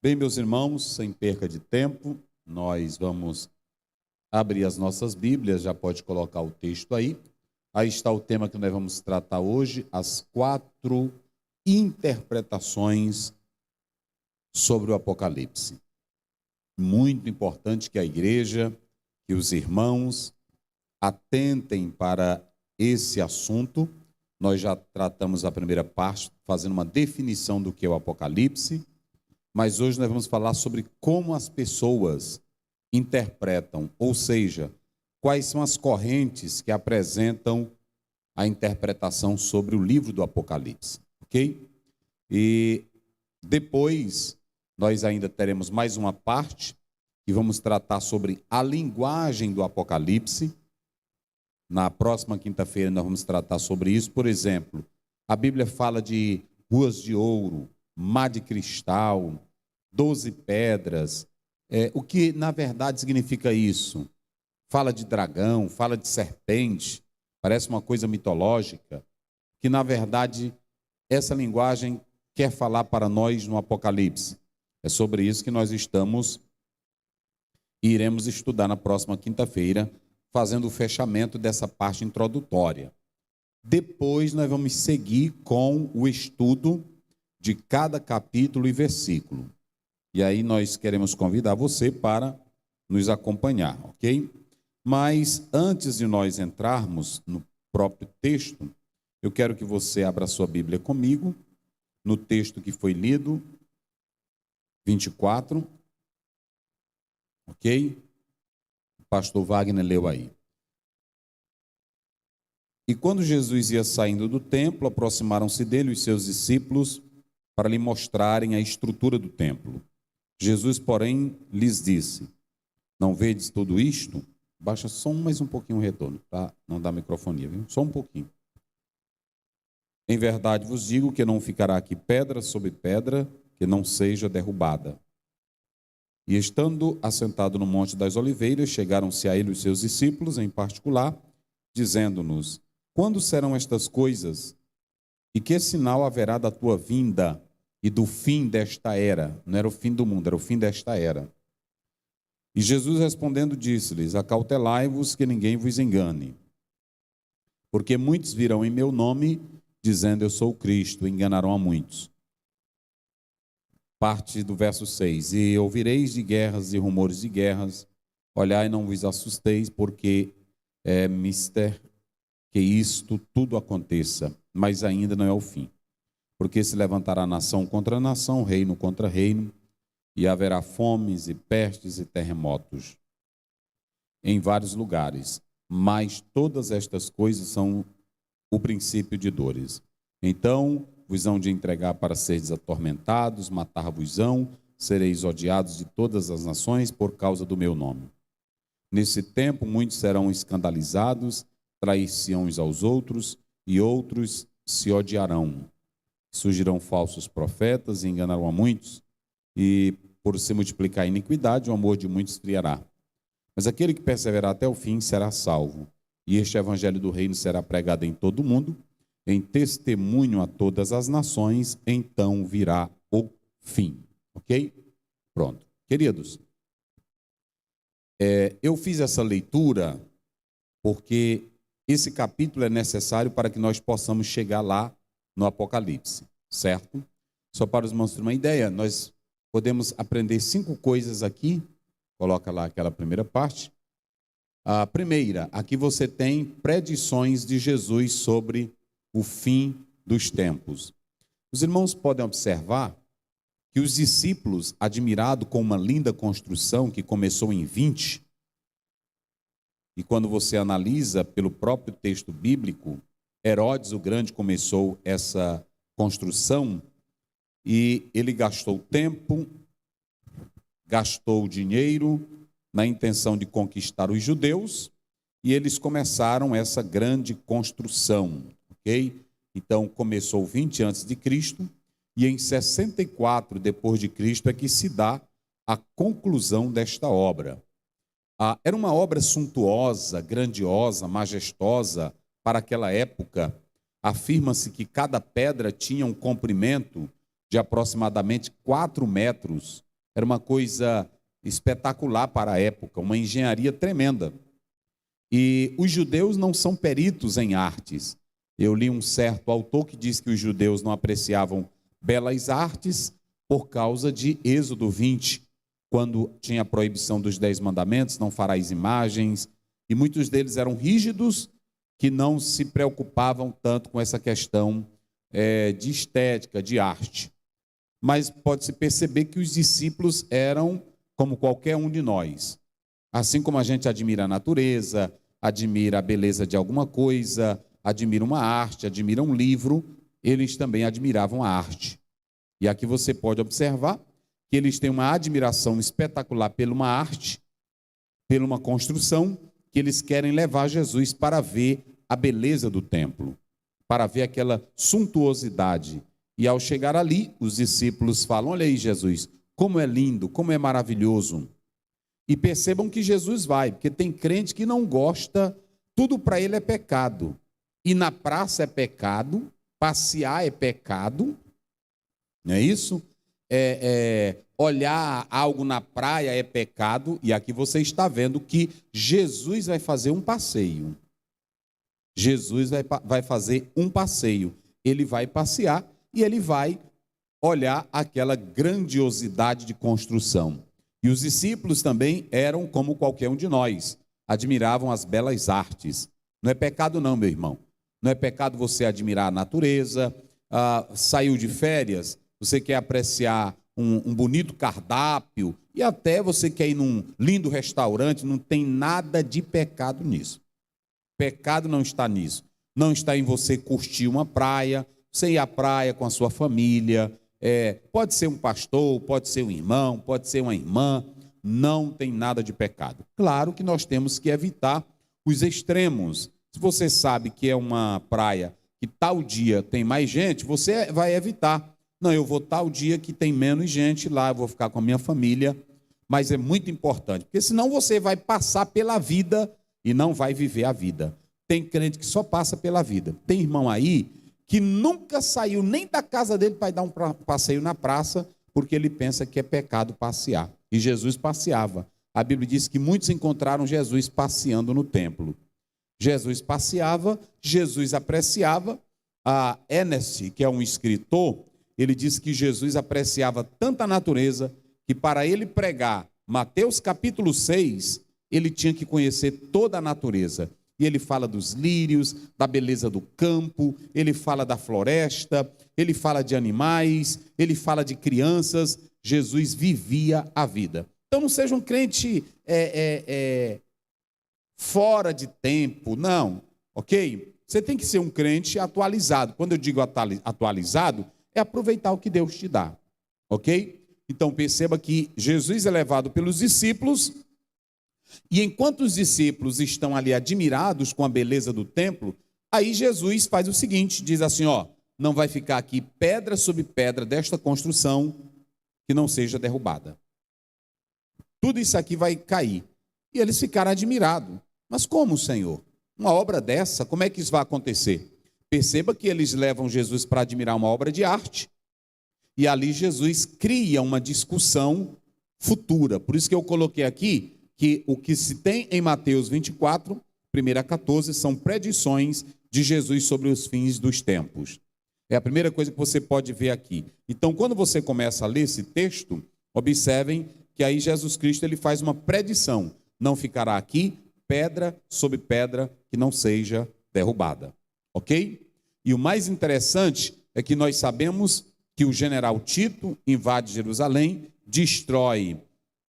Bem, meus irmãos, sem perca de tempo, nós vamos abrir as nossas Bíblias, já pode colocar o texto aí. Aí está o tema que nós vamos tratar hoje, as 4 interpretações sobre o Apocalipse. Muito importante que a igreja, que os irmãos atentem para esse assunto. Nós já tratamos a primeira parte, fazendo uma definição do que é o Apocalipse, mas hoje nós vamos falar sobre como as pessoas interpretam, ou seja, quais são as correntes que apresentam a interpretação sobre o livro do Apocalipse, ok? E depois nós ainda teremos mais uma parte que vamos tratar sobre a linguagem do Apocalipse. Na próxima quinta-feira nós vamos tratar sobre isso. Por exemplo, a Bíblia fala de ruas de ouro, mar de cristal, 12 pedras. O que na verdade significa isso? Fala de dragão, fala de serpente, parece uma coisa mitológica, que na verdade essa linguagem quer falar para nós no Apocalipse. É sobre isso que nós iremos estudar na próxima quinta-feira, fazendo o fechamento dessa parte introdutória. Depois nós vamos seguir com o estudo de cada capítulo e versículo. E aí nós queremos convidar você para nos acompanhar, ok? Mas antes de nós entrarmos no próprio texto, eu quero que você abra a sua Bíblia comigo, no texto que foi lido, 24, ok? O pastor Wagner leu aí. E quando Jesus ia saindo do templo, aproximaram-se dele os seus discípulos para lhe mostrarem a estrutura do templo. Jesus, porém, lhes disse: não vedes tudo isto? Baixa só mais um pouquinho o retorno, tá? Não dá microfonia, viu? Só um pouquinho. Em verdade vos digo que não ficará aqui pedra sobre pedra que não seja derrubada. E estando assentado no Monte das Oliveiras, chegaram-se a ele os seus discípulos, em particular, dizendo-nos: quando serão estas coisas? E que sinal haverá da tua vinda e do fim desta era? Não era o fim do mundo, era o fim desta era. E Jesus respondendo disse-lhes: acautelai-vos que ninguém vos engane. Porque muitos virão em meu nome, dizendo eu sou o Cristo, e enganarão a muitos. Parte do verso 6. E ouvireis de guerras e rumores de guerras, olhai e não vos assusteis, porque é mister que isto tudo aconteça, mas ainda não é o fim. Porque se levantará nação contra nação, reino contra reino, e haverá fomes e pestes e terremotos em vários lugares. Mas todas estas coisas são o princípio de dores. Então vos hão de entregar para seres atormentados, matar-vos-ão, sereis odiados de todas as nações por causa do meu nome. Nesse tempo muitos serão escandalizados, trair-se uns aos outros, e outros se odiarão. Surgirão falsos profetas e enganarão a muitos, e por se multiplicar a iniquidade, o amor de muitos esfriará. Mas aquele que perseverar até o fim será salvo. E este evangelho do reino será pregado em todo o mundo, em testemunho a todas as nações, então virá o fim. Ok? Pronto. Queridos, eu fiz essa leitura porque esse capítulo é necessário para que nós possamos chegar lá no Apocalipse, certo? Só para os irmãos terem uma ideia, nós podemos aprender 5 coisas aqui. Coloca lá aquela primeira parte. A primeira, aqui você tem predições de Jesus sobre o fim dos tempos. Os irmãos podem observar que os discípulos, admirados com uma linda construção que começou em 20, e quando você analisa pelo próprio texto bíblico, Herodes o Grande começou essa construção e ele gastou tempo, gastou dinheiro na intenção de conquistar os judeus, e eles começaram essa grande construção, ok? Então começou 20 antes de Cristo, e em 64 depois de Cristo é que se dá a conclusão desta obra. Era uma obra suntuosa, grandiosa, majestosa para aquela época. Afirma-se que cada pedra tinha um comprimento de aproximadamente 4 metros Era uma coisa espetacular para a época, uma engenharia tremenda. E os judeus não são peritos em artes. Eu li um certo autor que diz que os judeus não apreciavam belas artes por causa de Êxodo 20, quando tinha a proibição dos 10 mandamentos, não farás imagens, e muitos deles eram rígidos, que não se preocupavam tanto com essa questão de estética, de arte. Mas pode-se perceber que os discípulos eram como qualquer um de nós. Assim como a gente admira a natureza, admira a beleza de alguma coisa, admira uma arte, admira um livro, eles também admiravam a arte. E aqui você pode observar que eles têm uma admiração espetacular por uma arte, por uma construção, que eles querem levar Jesus para ver a beleza do templo, para ver aquela suntuosidade. E ao chegar ali, os discípulos falam: olha aí, Jesus, como é lindo, como é maravilhoso. E percebam que Jesus vai, porque tem crente que não gosta, tudo para ele é pecado. Ir na praça é pecado, passear é pecado, não é isso? Olhar algo na praia é pecado, e aqui você está vendo que Jesus vai fazer um passeio. Jesus vai fazer um passeio. Ele vai passear e ele vai olhar aquela grandiosidade de construção. E os discípulos também eram como qualquer um de nós, admiravam as belas artes. Não é pecado não, meu irmão. Não é pecado você admirar a natureza. Saiu de férias, você quer apreciar um bonito cardápio, e até você quer ir num lindo restaurante, não tem nada de pecado nisso. Pecado não está nisso. Não está em você curtir uma praia, você ir à praia com a sua família. Pode ser um pastor, pode ser um irmão, pode ser uma irmã, não tem nada de pecado. Claro que nós temos que evitar os extremos. Se você sabe que é uma praia que tal dia tem mais gente, você vai evitar. Não, eu vou tal dia que tem menos gente lá, eu vou ficar com a minha família. Mas é muito importante, porque senão você vai passar pela vida e não vai viver a vida. Tem crente que só passa pela vida. Tem irmão aí que nunca saiu nem da casa dele para dar um passeio na praça, porque ele pensa que é pecado passear. E Jesus passeava. A Bíblia diz que muitos encontraram Jesus passeando no templo. Jesus passeava, Jesus apreciava. A Ernest, que é um escritor, ele diz que Jesus apreciava tanta natureza que para ele pregar Mateus capítulo 6, ele tinha que conhecer toda a natureza. E ele fala dos lírios, da beleza do campo, ele fala da floresta, ele fala de animais, ele fala de crianças. Jesus vivia a vida. Então não seja um crente fora de tempo, não, ok? Você tem que ser um crente atualizado. Quando eu digo atualizado, é aproveitar o que Deus te dá, ok? Então perceba que Jesus é levado pelos discípulos, e enquanto os discípulos estão ali admirados com a beleza do templo, aí Jesus faz o seguinte, diz assim, não vai ficar aqui pedra sobre pedra desta construção que não seja derrubada. Tudo isso aqui vai cair. E eles ficaram admirados. Mas como, Senhor? Uma obra dessa, como é que isso vai acontecer? Perceba que eles levam Jesus para admirar uma obra de arte, e ali Jesus cria uma discussão futura. Por isso que eu coloquei aqui que o que se tem em Mateus 24, 1 a 14, são predições de Jesus sobre os fins dos tempos. É a primeira coisa que você pode ver aqui. Então, quando você começa a ler esse texto, observem que aí Jesus Cristo ele faz uma predição. Não ficará aqui pedra sobre pedra que não seja derrubada. Ok? E o mais interessante é que nós sabemos que o general Tito invade Jerusalém, destrói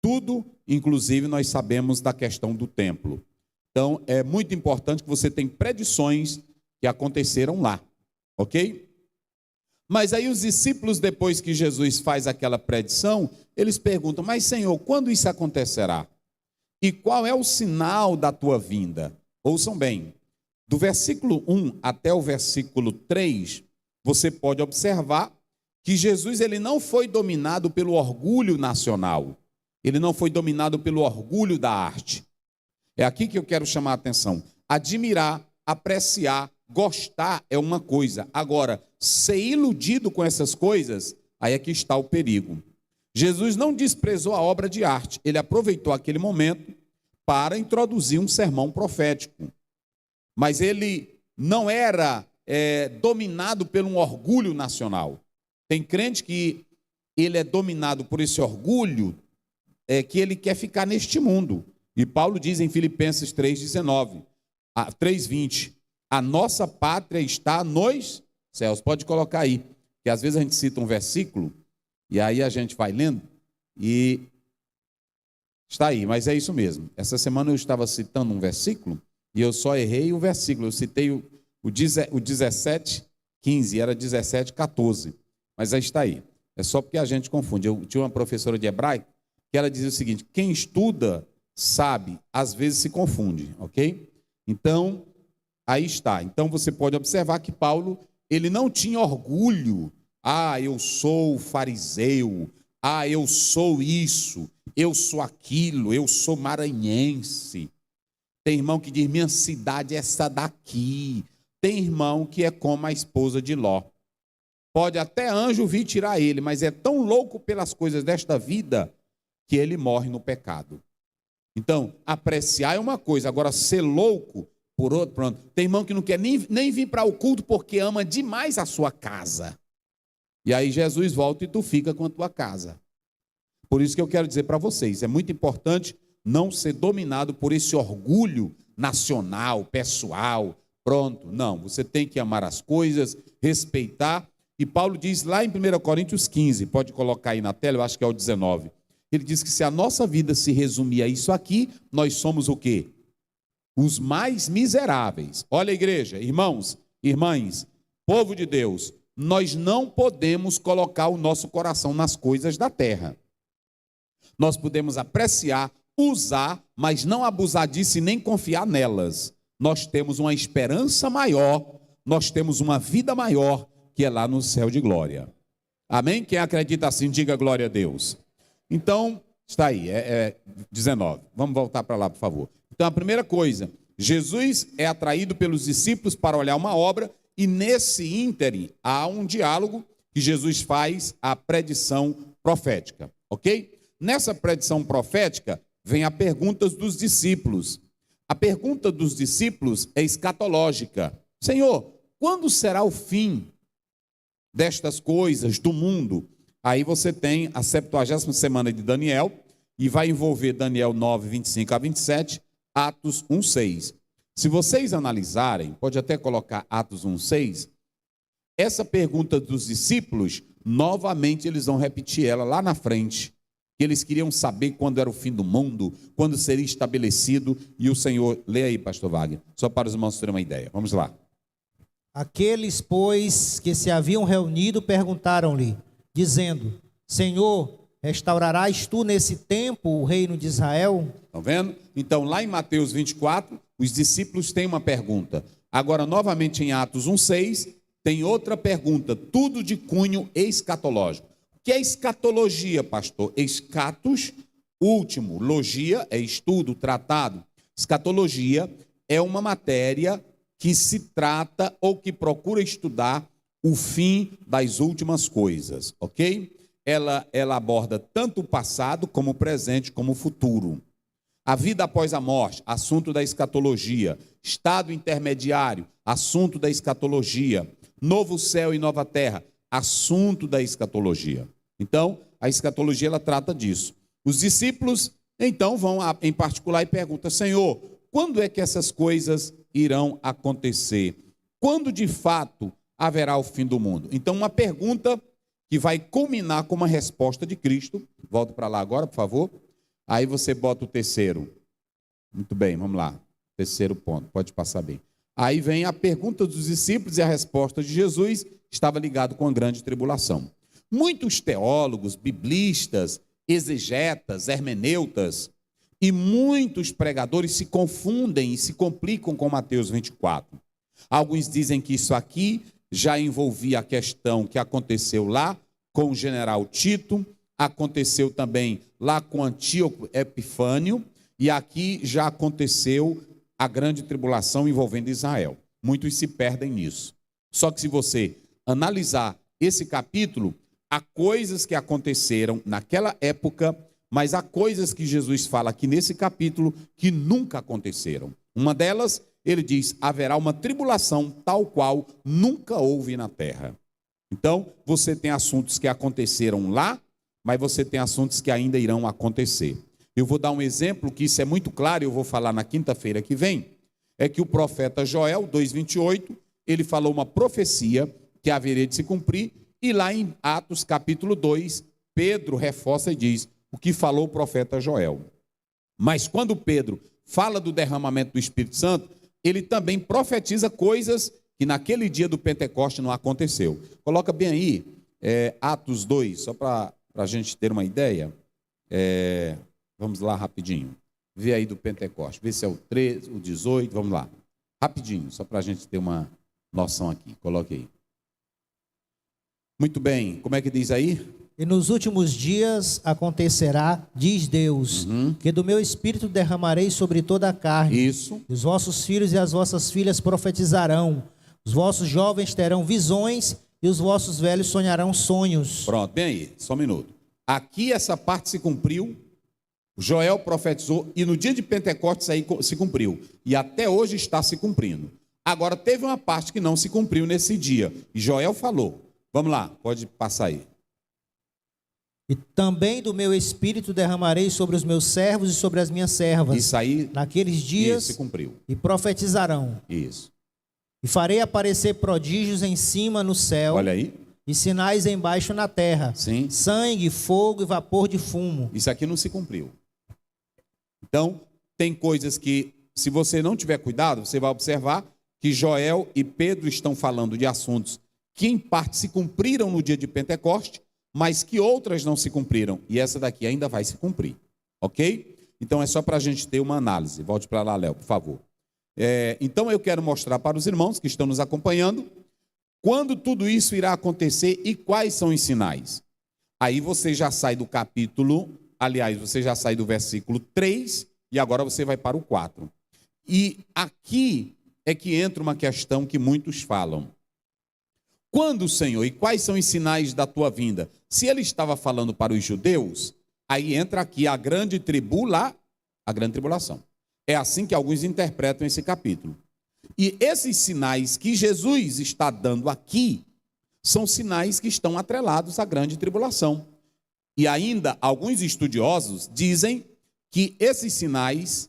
tudo, inclusive nós sabemos da questão do templo. Então, é muito importante que você tenha predições que aconteceram lá, ok? Mas aí os discípulos, depois que Jesus faz aquela predição, eles perguntam, mas Senhor, quando isso acontecerá? E qual é o sinal da tua vinda? Ouçam bem, do versículo 1 até o versículo 3, você pode observar que Jesus ele não foi dominado pelo orgulho nacional. Ele não foi dominado pelo orgulho da arte. É aqui que eu quero chamar a atenção. Admirar, apreciar, gostar é uma coisa. Agora, ser iludido com essas coisas, aí é que está o perigo. Jesus não desprezou a obra de arte, ele aproveitou aquele momento para introduzir um sermão profético. Mas ele não era dominado por um orgulho nacional. Tem crente que ele é dominado por esse orgulho, que ele quer ficar neste mundo. E Paulo diz em Filipenses 3,19, 3,20, a nossa pátria está nos céus. Pode colocar aí, que às vezes a gente cita um versículo, e aí a gente vai lendo, e está aí, mas é isso mesmo. Essa semana eu estava citando um versículo, e eu só errei o versículo, eu citei o 17:15, era 17:14, mas aí está aí. É só porque a gente confunde. Eu tinha uma professora de hebraico, que ela dizia o seguinte, quem estuda sabe, às vezes se confunde, ok? Então, aí está. Então você pode observar que Paulo, ele não tinha orgulho, eu sou fariseu, eu sou isso, eu sou aquilo, eu sou maranhense. Tem irmão que diz, minha cidade é essa daqui. Tem irmão que é como a esposa de Ló. Pode até anjo vir tirar ele, mas é tão louco pelas coisas desta vida que ele morre no pecado. Então, apreciar é uma coisa, agora ser louco por outro, pronto. Tem irmão que não quer nem vir para o culto porque ama demais a sua casa. E aí Jesus volta e tu fica com a tua casa. Por isso que eu quero dizer para vocês, é muito importante não ser dominado por esse orgulho nacional, pessoal, pronto. Não, você tem que amar as coisas, respeitar. E Paulo diz lá em 1 Coríntios 15, pode colocar aí na tela, eu acho que é o 19. Ele diz que se a nossa vida se resumir a isso aqui, nós somos o quê? Os mais miseráveis. Olha a igreja, irmãos, irmãs, povo de Deus, nós não podemos colocar o nosso coração nas coisas da terra. Nós podemos apreciar, usar, mas não abusar disso e nem confiar nelas. Nós temos uma esperança maior, nós temos uma vida maior, que é lá no céu de glória. Amém? Quem acredita assim, diga glória a Deus. Então, está aí, 19. Vamos voltar para lá, por favor. Então, a primeira coisa, Jesus é atraído pelos discípulos para olhar uma obra, e nesse ínterim há um diálogo que Jesus faz a predição profética, ok? Nessa predição profética, vem a pergunta dos discípulos. A pergunta dos discípulos é escatológica. Senhor, quando será o fim destas coisas, do mundo? Aí você tem a 70ª semana de Daniel, e vai envolver Daniel 9, 25 a 27, Atos 1, 6. Se vocês analisarem, pode até colocar Atos 1, 6, essa pergunta dos discípulos, novamente eles vão repetir ela lá na frente, que eles queriam saber quando era o fim do mundo, quando seria estabelecido, e o Senhor, lê aí, pastor Wagner, só para os irmãos terem uma ideia, vamos lá. Aqueles, pois, que se haviam reunido, perguntaram-lhe, dizendo, Senhor, restaurarás tu nesse tempo o reino de Israel? Estão vendo? Então, lá em Mateus 24, os discípulos têm uma pergunta. Agora, novamente em Atos 1,6, tem outra pergunta, tudo de cunho escatológico. O que é escatologia, pastor? Escatos, último, logia é estudo, tratado. Escatologia é uma matéria que se trata ou que procura estudar o fim das últimas coisas, ok? Ela aborda tanto o passado, como o presente, como o futuro. A vida após a morte, assunto da escatologia. Estado intermediário, assunto da escatologia. Novo céu e nova terra, assunto da escatologia. Então, a escatologia, ela trata disso. Os discípulos, então, vão em particular e perguntam, Senhor, quando é que essas coisas irão acontecer? Quando, de fato, haverá o fim do mundo? Então, uma pergunta que vai culminar com uma resposta de Cristo. Volta para lá agora, por favor. Aí você bota o terceiro. Muito bem, vamos lá. Terceiro ponto, pode passar bem. Aí vem a pergunta dos discípulos e a resposta de Jesus, estava ligado com a grande tribulação. Muitos teólogos, biblistas, exegetas, hermeneutas e muitos pregadores se confundem e se complicam com Mateus 24. Alguns dizem que isso aqui já envolvia a questão que aconteceu lá com o general Tito, aconteceu também lá com Antíoco Epifânio, e aqui já aconteceu a grande tribulação envolvendo Israel. Muitos se perdem nisso. Só que se você analisar esse capítulo, há coisas que aconteceram naquela época, mas há coisas que Jesus fala aqui nesse capítulo que nunca aconteceram. Uma delas, ele diz, haverá uma tribulação tal qual nunca houve na terra. Então, você tem assuntos que aconteceram lá, mas você tem assuntos que ainda irão acontecer. Eu vou dar um exemplo que isso é muito claro, eu vou falar na quinta-feira que vem, é que o profeta Joel, 2:28, ele falou uma profecia que haveria de se cumprir, e lá em Atos capítulo 2, Pedro reforça e diz o que falou o profeta Joel. Mas quando Pedro fala do derramamento do Espírito Santo, ele também profetiza coisas que naquele dia do Pentecoste não aconteceu. Coloca bem aí, Atos 2, só para a gente ter uma ideia. Vamos lá rapidinho. Vê aí do Pentecoste, vê se é o 13, o 18, vamos lá. Rapidinho, só para a gente ter uma noção aqui. Coloque aí. Muito bem, como é que diz aí? E nos últimos dias acontecerá, diz Deus, que do meu espírito derramarei sobre toda a carne. Isso. E os vossos filhos e as vossas filhas profetizarão. Os vossos jovens terão visões e os vossos velhos sonharão sonhos. Pronto, bem aí, só um minuto. Aqui essa parte se cumpriu, Joel profetizou e no dia de Pentecostes aí se cumpriu. E até hoje está se cumprindo. Agora teve uma parte que não se cumpriu nesse dia. E Joel falou. Vamos lá, pode passar aí. E também do meu espírito derramarei sobre os meus servos e sobre as minhas servas. Isso aí. Naqueles dias. Isso se cumpriu. E profetizarão. Isso. E farei aparecer prodígios em cima no céu. Olha aí. E sinais embaixo na terra. Sim. Sangue, fogo e vapor de fumo. Isso aqui não se cumpriu. Então, tem coisas que, se você não tiver cuidado, você vai observar que Joel e Pedro estão falando de assuntos que em parte se cumpriram no dia de Pentecoste, mas que outras não se cumpriram. E essa daqui ainda vai se cumprir. Ok? Então, é só para a gente ter uma análise. Volte para lá, Léo, por favor. Então, eu quero mostrar para os irmãos que estão nos acompanhando quando tudo isso irá acontecer e quais são os sinais. Aí você já sai do capítulo, aliás, você já sai do versículo 3 e agora você vai para o 4. E aqui é que entra uma questão que muitos falam. Quando, Senhor, e quais são os sinais da tua vinda? Se ele estava falando para os judeus, aí entra aqui a grande a grande tribulação. É assim que alguns interpretam esse capítulo. E esses sinais que Jesus está dando aqui, são sinais que estão atrelados à grande tribulação. E ainda, alguns estudiosos dizem que esses sinais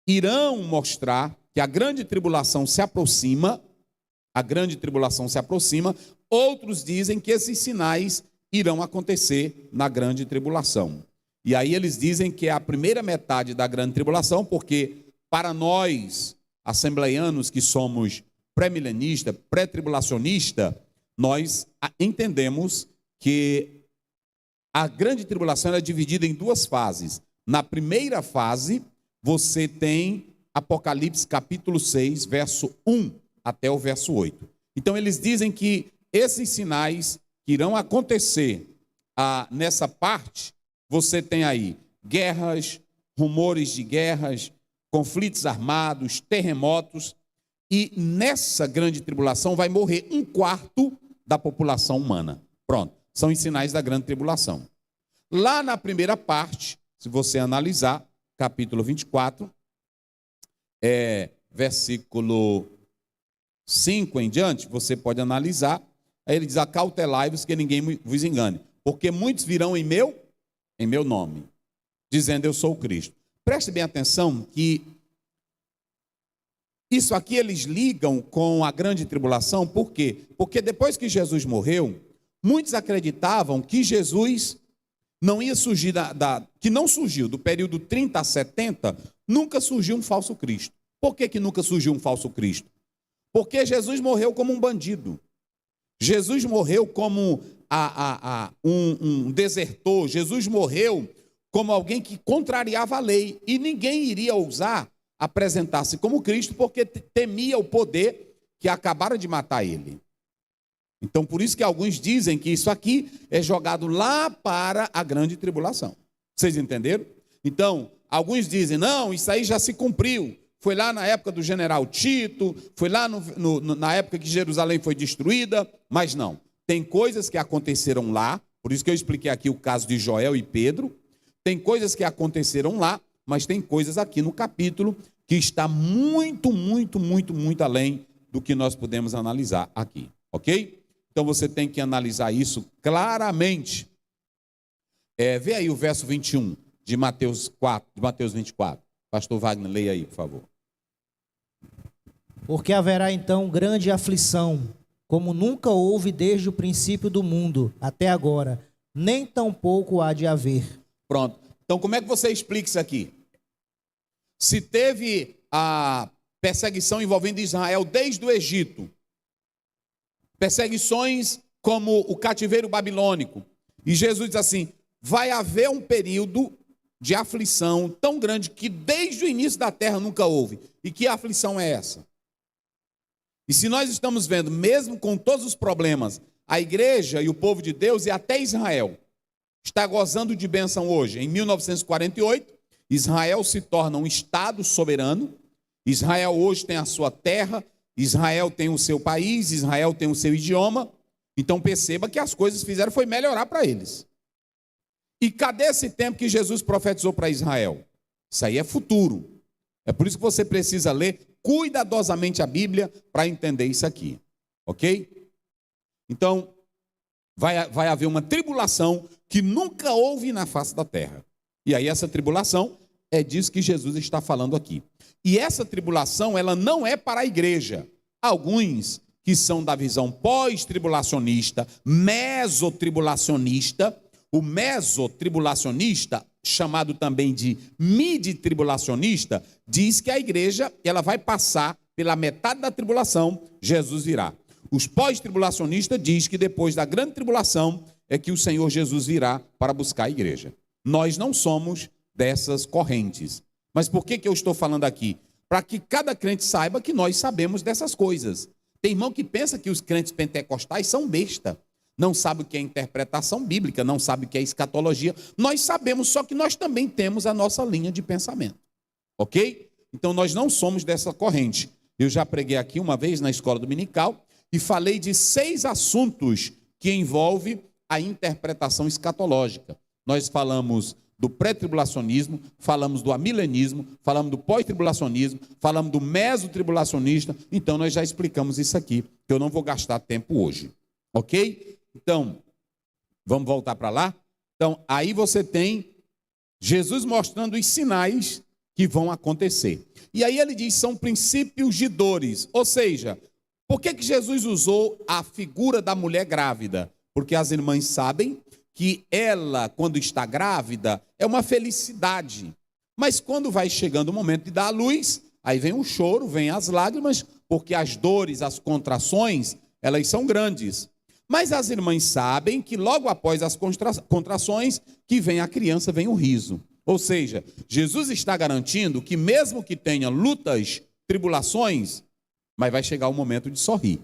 irão mostrar que a grande tribulação se aproxima. A grande tribulação se aproxima. Outros dizem que esses sinais irão acontecer na grande tribulação. E aí eles dizem que é a primeira metade da grande tribulação, porque para nós, assembleianos que somos pré-milenista, pré-tribulacionista, nós entendemos que a grande tribulação é dividida em duas fases. Na primeira fase, você tem Apocalipse capítulo 6, verso 1 até o verso 8. Então, eles dizem que esses sinais que irão acontecer nessa parte, você tem aí guerras, rumores de guerras, conflitos armados, terremotos, e nessa grande tribulação vai morrer 1/4 da população humana. Pronto, são os sinais da grande tribulação. Lá na primeira parte, se você analisar, capítulo 24, versículo 5 em diante, você pode analisar, aí ele diz, acautelai-vos que ninguém vos engane, porque muitos virão em meu nome, dizendo eu sou o Cristo. Preste bem atenção que isso aqui eles ligam com a grande tribulação, por quê? Porque depois que Jesus morreu, muitos acreditavam que Jesus não ia surgir, que não surgiu do período 30 a 70, nunca surgiu um falso Cristo. Por que nunca surgiu um falso Cristo? Porque Jesus morreu como um bandido. Jesus morreu como um desertor. Jesus morreu como alguém que contrariava a lei. E ninguém iria ousar apresentar-se como Cristo porque temia o poder que acabaram de matar ele. Então, por isso que alguns dizem que isso aqui é jogado lá para a grande tribulação. Vocês entenderam? Então, alguns dizem, não, isso aí já se cumpriu. Foi lá na época do general Tito, foi lá na época que Jerusalém foi destruída, mas não. Tem coisas que aconteceram lá, Por isso que eu expliquei aqui o caso de Joel e Pedro. Tem coisas que aconteceram lá, mas tem coisas aqui no capítulo que está muito, muito, muito, muito além do que nós podemos analisar aqui, ok? Então você tem que analisar isso claramente. Vê aí o verso 21 de Mateus 24. Pastor Wagner, leia aí, por favor. Porque haverá então grande aflição, como nunca houve desde o princípio do mundo até agora, nem tampouco há de haver. Pronto. Então como é que você explica isso aqui? Se teve a perseguição envolvendo Israel desde o Egito, perseguições como o cativeiro babilônico, e Jesus diz assim, vai haver um período de aflição tão grande que desde o início da terra nunca houve. E que aflição é essa? E se nós estamos vendo, mesmo com todos os problemas, a igreja e o povo de Deus e até Israel está gozando de bênção hoje. Em 1948, Israel se torna um estado soberano. Israel hoje tem a sua terra, Israel tem o seu país, Israel tem o seu idioma. Então perceba que as coisas fizeram foi melhorar para eles. E cadê esse tempo que Jesus profetizou para Israel? Isso aí é futuro. É por isso que você precisa ler cuidadosamente a Bíblia para entender isso aqui. Ok? Então, vai haver uma tribulação que nunca houve na face da terra. E aí essa tribulação é disso que Jesus está falando aqui. E essa tribulação, ela não é para a igreja. Alguns que são da visão pós-tribulacionista, mesotribulacionista, o mesotribulacionista, chamado também de midi-tribulacionista, diz que a igreja ela vai passar pela metade da tribulação, Jesus virá. Os pós-tribulacionistas diz que depois da grande tribulação é que o Senhor Jesus virá para buscar a igreja. Nós não somos dessas correntes. Mas por que eu estou falando aqui? Para que cada crente saiba que nós sabemos dessas coisas. Tem irmão que pensa que os crentes pentecostais são besta. Não sabe o que é interpretação bíblica, não sabe o que é escatologia. Nós sabemos, só que nós também temos a nossa linha de pensamento. Ok? Então nós não somos dessa corrente. Eu já preguei aqui uma vez na escola dominical e falei de 6 assuntos que envolvem a interpretação escatológica. Nós falamos do pré-tribulacionismo, falamos do amilenismo, falamos do pós-tribulacionismo, falamos do mesotribulacionista. Então nós já explicamos isso aqui, que eu não vou gastar tempo hoje. Ok? Então, vamos voltar para lá? Então, aí você tem Jesus mostrando os sinais que vão acontecer. E aí ele diz, são princípios de dores. Ou seja, por que Jesus usou a figura da mulher grávida? Porque as irmãs sabem que ela, quando está grávida, é uma felicidade. Mas quando vai chegando o momento de dar à luz, aí vem o choro, vem as lágrimas, porque as dores, as contrações, elas são grandes. Mas as irmãs sabem que logo após as contrações, que vem a criança, vem o riso. Ou seja, Jesus está garantindo que mesmo que tenha lutas, tribulações, mas vai chegar o momento de sorrir.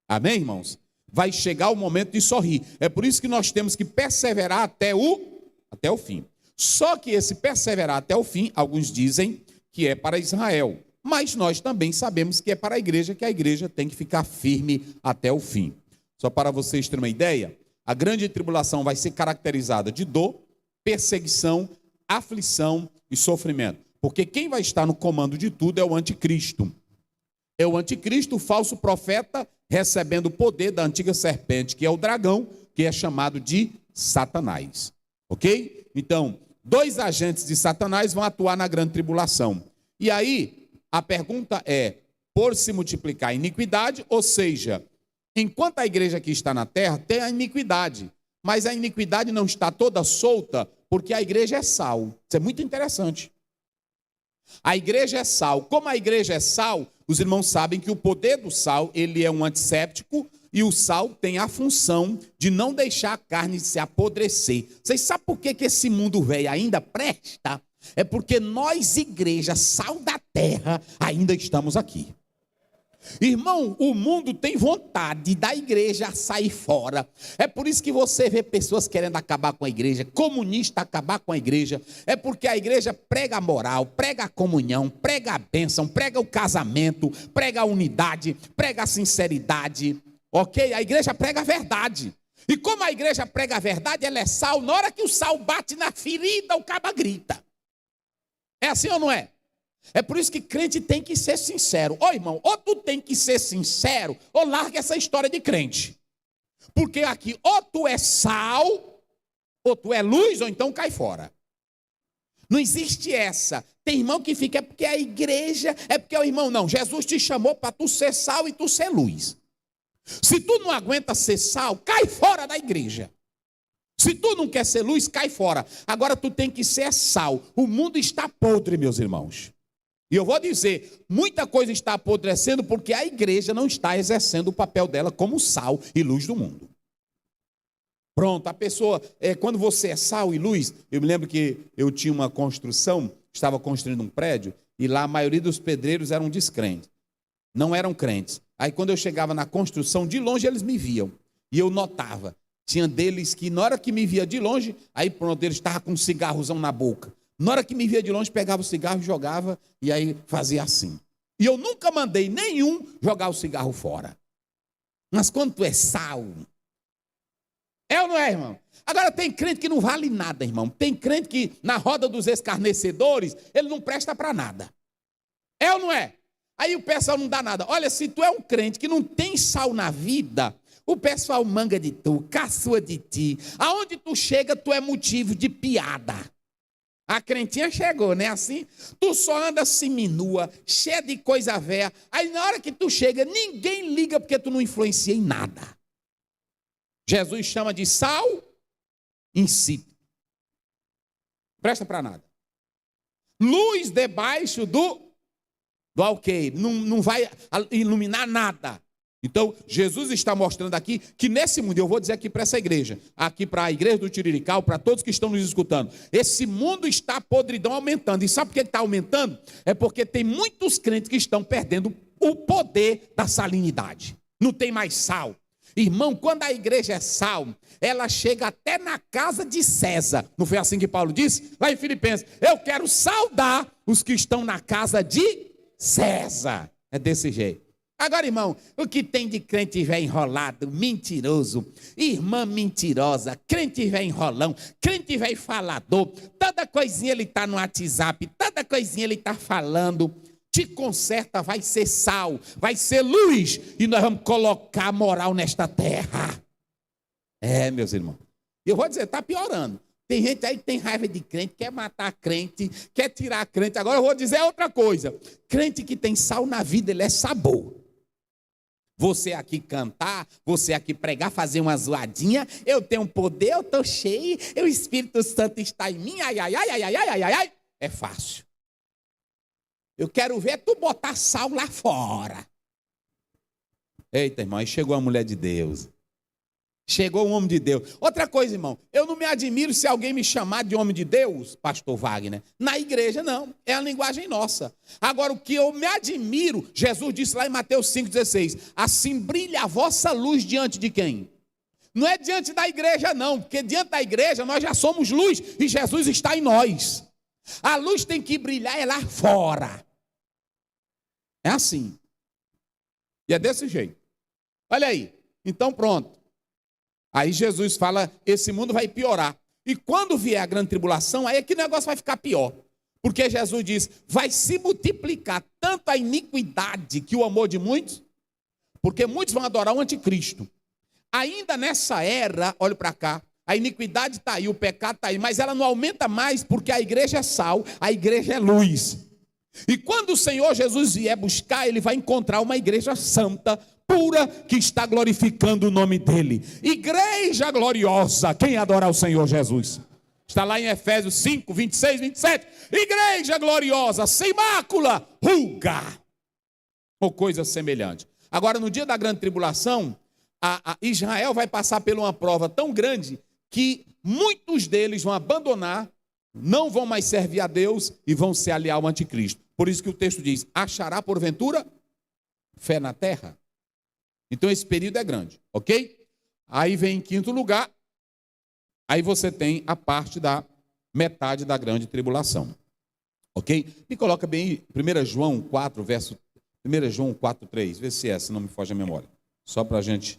Amém, irmãos? Vai chegar o momento de sorrir. É por isso que nós temos que perseverar até o fim. Só que esse perseverar até o fim, alguns dizem que é para Israel. Mas nós também sabemos que é para a igreja, que a igreja tem que ficar firme até o fim. Só para vocês terem uma ideia, a grande tribulação vai ser caracterizada de dor, perseguição, aflição e sofrimento. Porque quem vai estar no comando de tudo é o anticristo. É o anticristo, o falso profeta, recebendo o poder da antiga serpente, que é o dragão, que é chamado de Satanás. Ok? Então, 2 agentes de Satanás vão atuar na grande tribulação. E aí, a pergunta é, por se multiplicar a iniquidade, ou seja, enquanto a igreja que está na terra tem a iniquidade, mas a iniquidade não está toda solta, porque a igreja é sal. Isso é muito interessante. A igreja é sal. Como a igreja é sal, os irmãos sabem que o poder do sal, ele é um antisséptico, e o sal tem a função de não deixar a carne se apodrecer. Vocês sabem por que esse mundo velho ainda presta? É porque nós, igreja, sal da terra, ainda estamos aqui. Irmão, o mundo tem vontade da igreja sair fora. É por isso que você vê pessoas querendo acabar com a igreja, comunista acabar com a igreja. É porque a igreja prega a moral, prega a comunhão, prega a bênção, prega o casamento, prega a unidade, prega a sinceridade. Ok? A igreja prega a verdade. E como a igreja prega a verdade, ela é sal. Na hora que o sal bate na ferida, o caba grita. É assim ou não é? É por isso que crente tem que ser sincero. Ô irmão, ou tu tem que ser sincero, ou larga essa história de crente. Porque aqui, ou tu é sal, ou tu é luz, ou então cai fora. Não existe essa. Tem irmão que fica, é porque a igreja, é porque o irmão, não. Jesus te chamou para tu ser sal e tu ser luz. Se tu não aguenta ser sal, cai fora da igreja. Se tu não quer ser luz, cai fora. Agora tu tem que ser sal. O mundo está podre, meus irmãos. E eu vou dizer, muita coisa está apodrecendo porque a igreja não está exercendo o papel dela como sal e luz do mundo. Pronto, a pessoa, quando você é sal e luz, eu me lembro que eu tinha uma construção, estava construindo um prédio, e lá a maioria dos pedreiros eram descrentes, não eram crentes. Aí quando eu chegava na construção, de longe eles me viam, e eu notava, tinha deles que na hora que me via de longe, aí pronto, eles estavam com um cigarrozão na boca. Na hora que me via de longe, pegava o cigarro e jogava, e aí fazia assim. E eu nunca mandei nenhum jogar o cigarro fora. Mas quando tu é sal... É ou não é, irmão? Agora tem crente que não vale nada, irmão. Tem crente que na roda dos escarnecedores, ele não presta para nada. É ou não é? Aí o pessoal não dá nada. Olha, se tu é um crente que não tem sal na vida, o pessoal manga de tu, caçoa de ti. Aonde tu chega, tu é motivo de piada. A crentinha chegou, né? Assim, tu só anda seminua, cheia de coisa velha. Aí na hora que tu chega, ninguém liga porque tu não influencia em nada. Jesus chama de sal insípido. Presta para nada. Luz debaixo do alqueire. Não vai iluminar nada. Então, Jesus está mostrando aqui que nesse mundo, eu vou dizer aqui para essa igreja, aqui para a igreja do Tirirical, para todos que estão nos escutando, esse mundo está podridão aumentando. E sabe por que está aumentando? É porque tem muitos crentes que estão perdendo o poder da salinidade. Não tem mais sal. Irmão, quando a igreja é sal, ela chega até na casa de César. Não foi assim que Paulo disse? Lá em Filipenses, eu quero saudar os que estão na casa de César. É desse jeito. Agora, irmão, o que tem de crente velho enrolado, mentiroso, irmã mentirosa, crente velho enrolão, crente velho falador, toda coisinha ele está no WhatsApp, toda coisinha ele está falando. Te conserta, vai ser sal, vai ser luz, e nós vamos colocar moral nesta terra. É, meus irmãos. Eu vou dizer, está piorando. Tem gente aí que tem raiva de crente, quer matar crente, quer tirar crente. Agora eu vou dizer outra coisa. Crente que tem sal na vida, ele é sabor. Você aqui cantar, você aqui pregar, fazer uma zoadinha, eu tenho poder, eu estou cheio, o Espírito Santo está em mim, ai, ai, ai, ai, ai, ai, ai, ai. É fácil. Eu quero ver tu botar sal lá fora. Eita, irmão, aí chegou a mulher de Deus. Chegou um homem de Deus. Outra coisa, irmão, eu não me admiro se alguém me chamar de homem de Deus, pastor Wagner. Na igreja, não. É a linguagem nossa. Agora, o que eu me admiro, Jesus disse lá em Mateus 5,16. Assim brilha a vossa luz diante de quem? Não é diante da igreja, não. Porque diante da igreja nós já somos luz e Jesus está em nós. A luz tem que brilhar é lá fora. É assim. E é desse jeito. Olha aí. Então pronto. Aí Jesus fala, esse mundo vai piorar. E quando vier a grande tribulação, aí é que o negócio vai ficar pior. Porque Jesus diz, vai se multiplicar tanto a iniquidade que o amor de muitos, porque muitos vão adorar o anticristo. Ainda nessa era, olha para cá, a iniquidade está aí, o pecado está aí, mas ela não aumenta mais porque a igreja é sal, a igreja é luz. E quando o Senhor Jesus vier buscar, ele vai encontrar uma igreja santa, pura, que está glorificando o nome dele. Igreja gloriosa, quem adora o Senhor Jesus? Está lá em Efésios 5, 26, 27. Igreja gloriosa, sem mácula, ruga, ou coisa semelhante. Agora, no dia da grande tribulação, Israel vai passar por uma prova tão grande que muitos deles vão abandonar, não vão mais servir a Deus e vão se aliar ao anticristo. Por isso que o texto diz, achará porventura fé na terra? Então esse período é grande, ok? Aí vem em quinto lugar, aí você tem a parte da metade da grande tribulação, ok? Me coloca bem 1 João 4, verso 1 João 4, 3, vê se é, se não me foge a memória. Só para a gente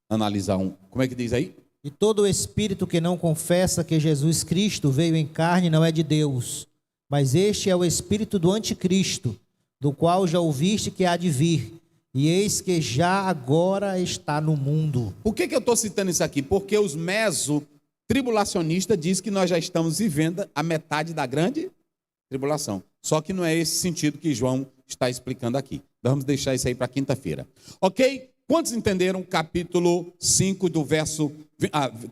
analisar um. Como é que diz aí? E todo espírito que não confessa que Jesus Cristo veio em carne não é de Deus, mas este é o espírito do anticristo, do qual já ouviste que há de vir, e eis que já agora está no mundo. Por que eu estou citando isso aqui? Porque os meso-tribulacionistas dizem que nós já estamos vivendo a metade da grande tribulação. Só que não é esse sentido que João está explicando aqui. Vamos deixar isso aí para quinta-feira. Ok? Quantos entenderam capítulo 5 do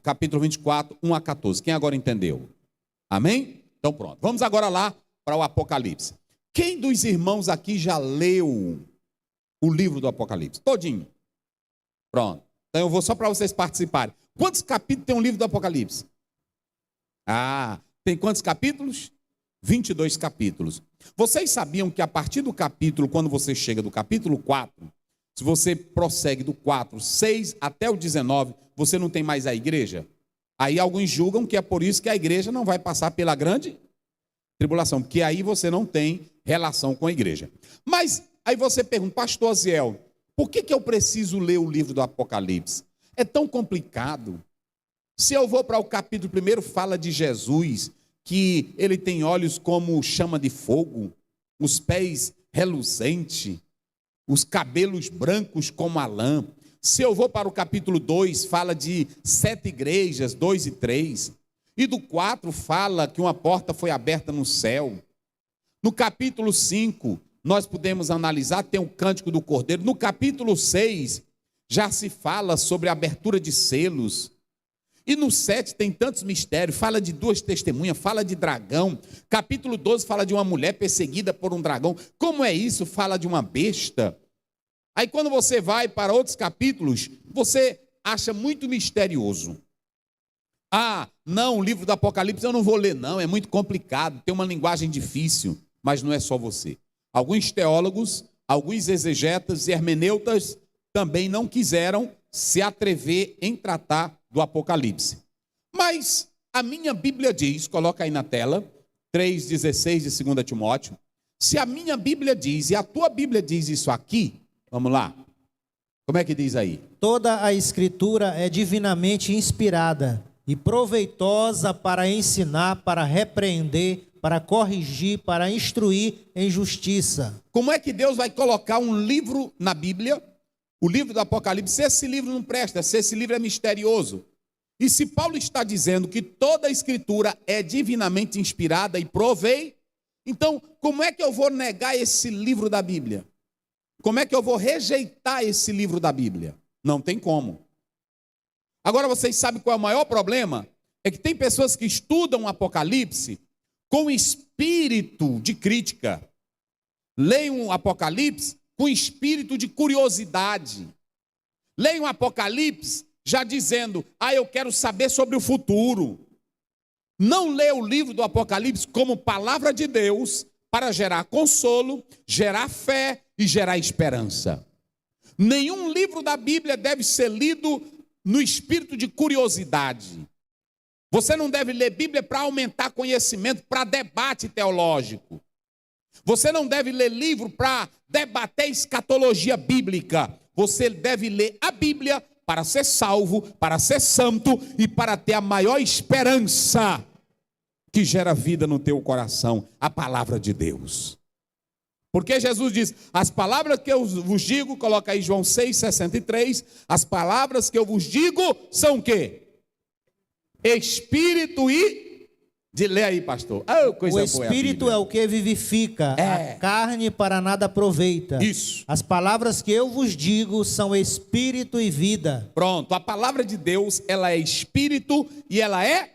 capítulo 24, 1 a 14? Quem agora entendeu? Amém? Então pronto. Vamos agora lá para o Apocalipse. Quem dos irmãos aqui já leu o livro do Apocalipse? Todinho. Pronto. Então eu vou só para vocês participarem. Quantos capítulos tem um livro do Apocalipse? Tem quantos capítulos? 22 capítulos. Vocês sabiam que a partir do capítulo, quando você chega do capítulo 4, se você prossegue do 4, 6 até o 19, você não tem mais a igreja? Aí alguns julgam que é por isso que a igreja não vai passar pela grande tribulação, porque aí você não tem relação com a igreja. Mas aí você pergunta, pastor Aziel, por que eu preciso ler o livro do Apocalipse? É tão complicado. Se eu vou para o capítulo 1, fala de Jesus, que ele tem olhos como chama de fogo, os pés reluzentes, os cabelos brancos como a lã. Se eu vou para o capítulo 2, fala de 7 igrejas, 2 e 3. E do 4 fala que uma porta foi aberta no céu. No capítulo 5, nós podemos analisar, tem o cântico do Cordeiro. No capítulo 6, já se fala sobre a abertura de selos. E no 7 tem tantos mistérios, fala de 2 testemunhas, fala de dragão. Capítulo 12 fala de uma mulher perseguida por um dragão. Como é isso? Fala de uma besta. Aí quando você vai para outros capítulos, você acha muito misterioso. Não, o livro do Apocalipse eu não vou ler não, é muito complicado, tem uma linguagem difícil. Mas não é só você. Alguns teólogos, alguns exegetas e hermeneutas também não quiseram se atrever em tratar do Apocalipse. Mas a minha Bíblia diz, coloca aí na tela, 3,16 de 2 Timóteo, se a minha Bíblia diz e a tua Bíblia diz isso aqui, vamos lá, como é que diz aí? Toda a Escritura é divinamente inspirada e proveitosa para ensinar, para repreender, para corrigir, para instruir em justiça. Como é que Deus vai colocar um livro na Bíblia, o livro do Apocalipse, se esse livro não presta, se esse livro é misterioso? E se Paulo está dizendo que toda a Escritura é divinamente inspirada e proveitosa, então como é que eu vou negar esse livro da Bíblia? Como é que eu vou rejeitar esse livro da Bíblia? Não tem como. Agora vocês sabem qual é o maior problema? É que tem pessoas que estudam o Apocalipse com espírito de crítica. Leiam o Apocalipse com espírito de curiosidade. Leiam o Apocalipse já dizendo, eu quero saber sobre o futuro. Não lê o livro do Apocalipse como palavra de Deus para gerar consolo, gerar fé e gerar esperança. Nenhum livro da Bíblia deve ser lido no espírito de curiosidade. Você não deve ler Bíblia para aumentar conhecimento, para debate teológico. Você não deve ler livro para debater escatologia bíblica. Você deve ler a Bíblia para ser salvo, para ser santo e para ter a maior esperança que gera vida no teu coração, a palavra de Deus. Porque Jesus diz, as palavras que eu vos digo, coloca aí João 6,63, as palavras que eu vos digo são o quê? Espírito e... Lê aí, pastor. O Espírito é o que vivifica, a carne para nada aproveita. Isso. As palavras que eu vos digo são Espírito e vida. Pronto, a palavra de Deus, ela é Espírito e ela é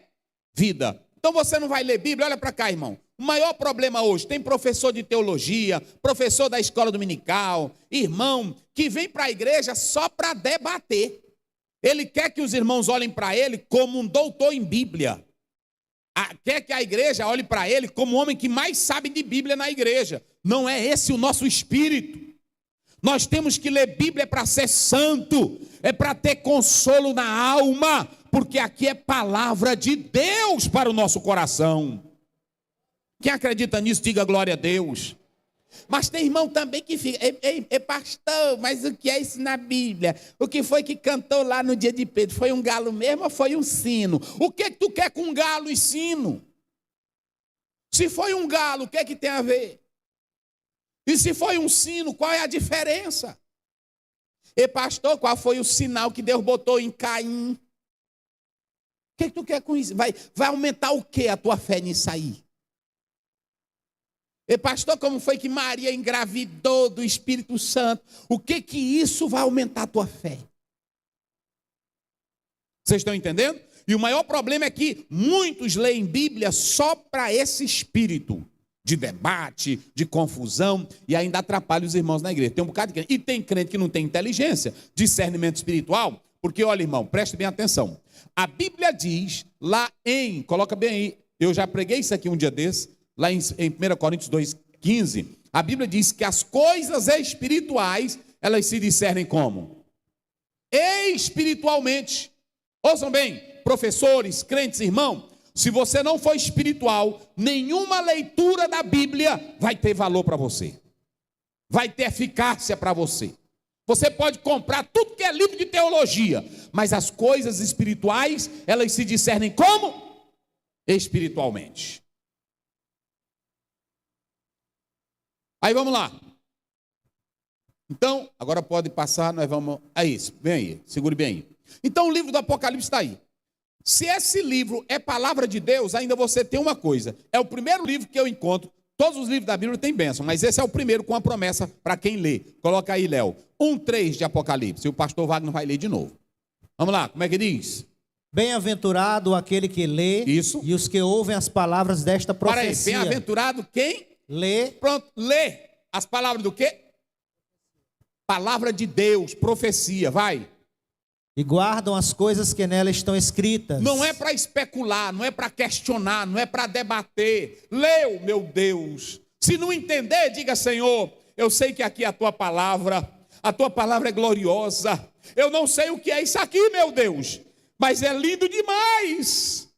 vida. Então você não vai ler Bíblia, olha para cá, irmão. O maior problema hoje, tem professor de teologia, professor da escola dominical, irmão, que vem para a igreja só para debater. Ele quer que os irmãos olhem para ele como um doutor em Bíblia. Quer que a igreja olhe para ele como o homem que mais sabe de Bíblia na igreja. Não é esse o nosso espírito. Nós temos que ler Bíblia para ser santo, é para ter consolo na alma, porque aqui é palavra de Deus para o nosso coração. Quem acredita nisso, diga glória a Deus. Mas tem irmão também que fica, pastor, mas o que é isso na Bíblia? O que foi que cantou lá no dia de Pedro? Foi um galo mesmo ou foi um sino? O que tu quer com galo e sino? Se foi um galo, o que é que tem a ver? E se foi um sino, qual é a diferença? E pastor, qual foi o sinal que Deus botou em Caim? O que tu quer com isso? Vai aumentar o que a tua fé nisso aí? E pastor, como foi que Maria engravidou do Espírito Santo? O que isso vai aumentar a tua fé? Vocês estão entendendo? E o maior problema é que muitos leem Bíblia só para esse espírito de debate, de confusão, e ainda atrapalha os irmãos na igreja. Tem um bocado de crente. E tem crente que não tem inteligência, discernimento espiritual, porque, olha, irmão, preste bem atenção. A Bíblia diz lá coloca bem aí, eu já preguei isso aqui um dia desse, lá em 1 Coríntios 2,15, a Bíblia diz que as coisas espirituais, elas se discernem como? Espiritualmente. Ouçam bem, professores, crentes, irmão, se você não for espiritual, nenhuma leitura da Bíblia vai ter valor para você. Vai ter eficácia para você. Você pode comprar tudo que é livro de teologia, mas as coisas espirituais, elas se discernem como? Espiritualmente. Aí vamos lá. Então, agora pode passar, nós vamos... É isso, vem aí, segure bem aí. Então o livro do Apocalipse está aí. Se esse livro é palavra de Deus, ainda você tem uma coisa. É o primeiro livro que eu encontro. Todos os livros da Bíblia têm bênção, mas esse é o primeiro com a promessa para quem lê. Coloca aí, Léo. 1:3 de Apocalipse. E o pastor Wagner vai ler de novo. Vamos lá, como é que diz? Bem-aventurado aquele que lê. Isso. E os que ouvem as palavras desta profecia. Para aí, bem-aventurado quem? Lê. Pronto, lê. As palavras do quê? Palavra de Deus, profecia, vai. E guardam as coisas que nela estão escritas. Não é para especular, não é para questionar, não é para debater. Leu, meu Deus. Se não entender, diga, Senhor, eu sei que aqui é a tua palavra é gloriosa. Eu não sei o que é isso aqui, meu Deus, mas é lindo demais.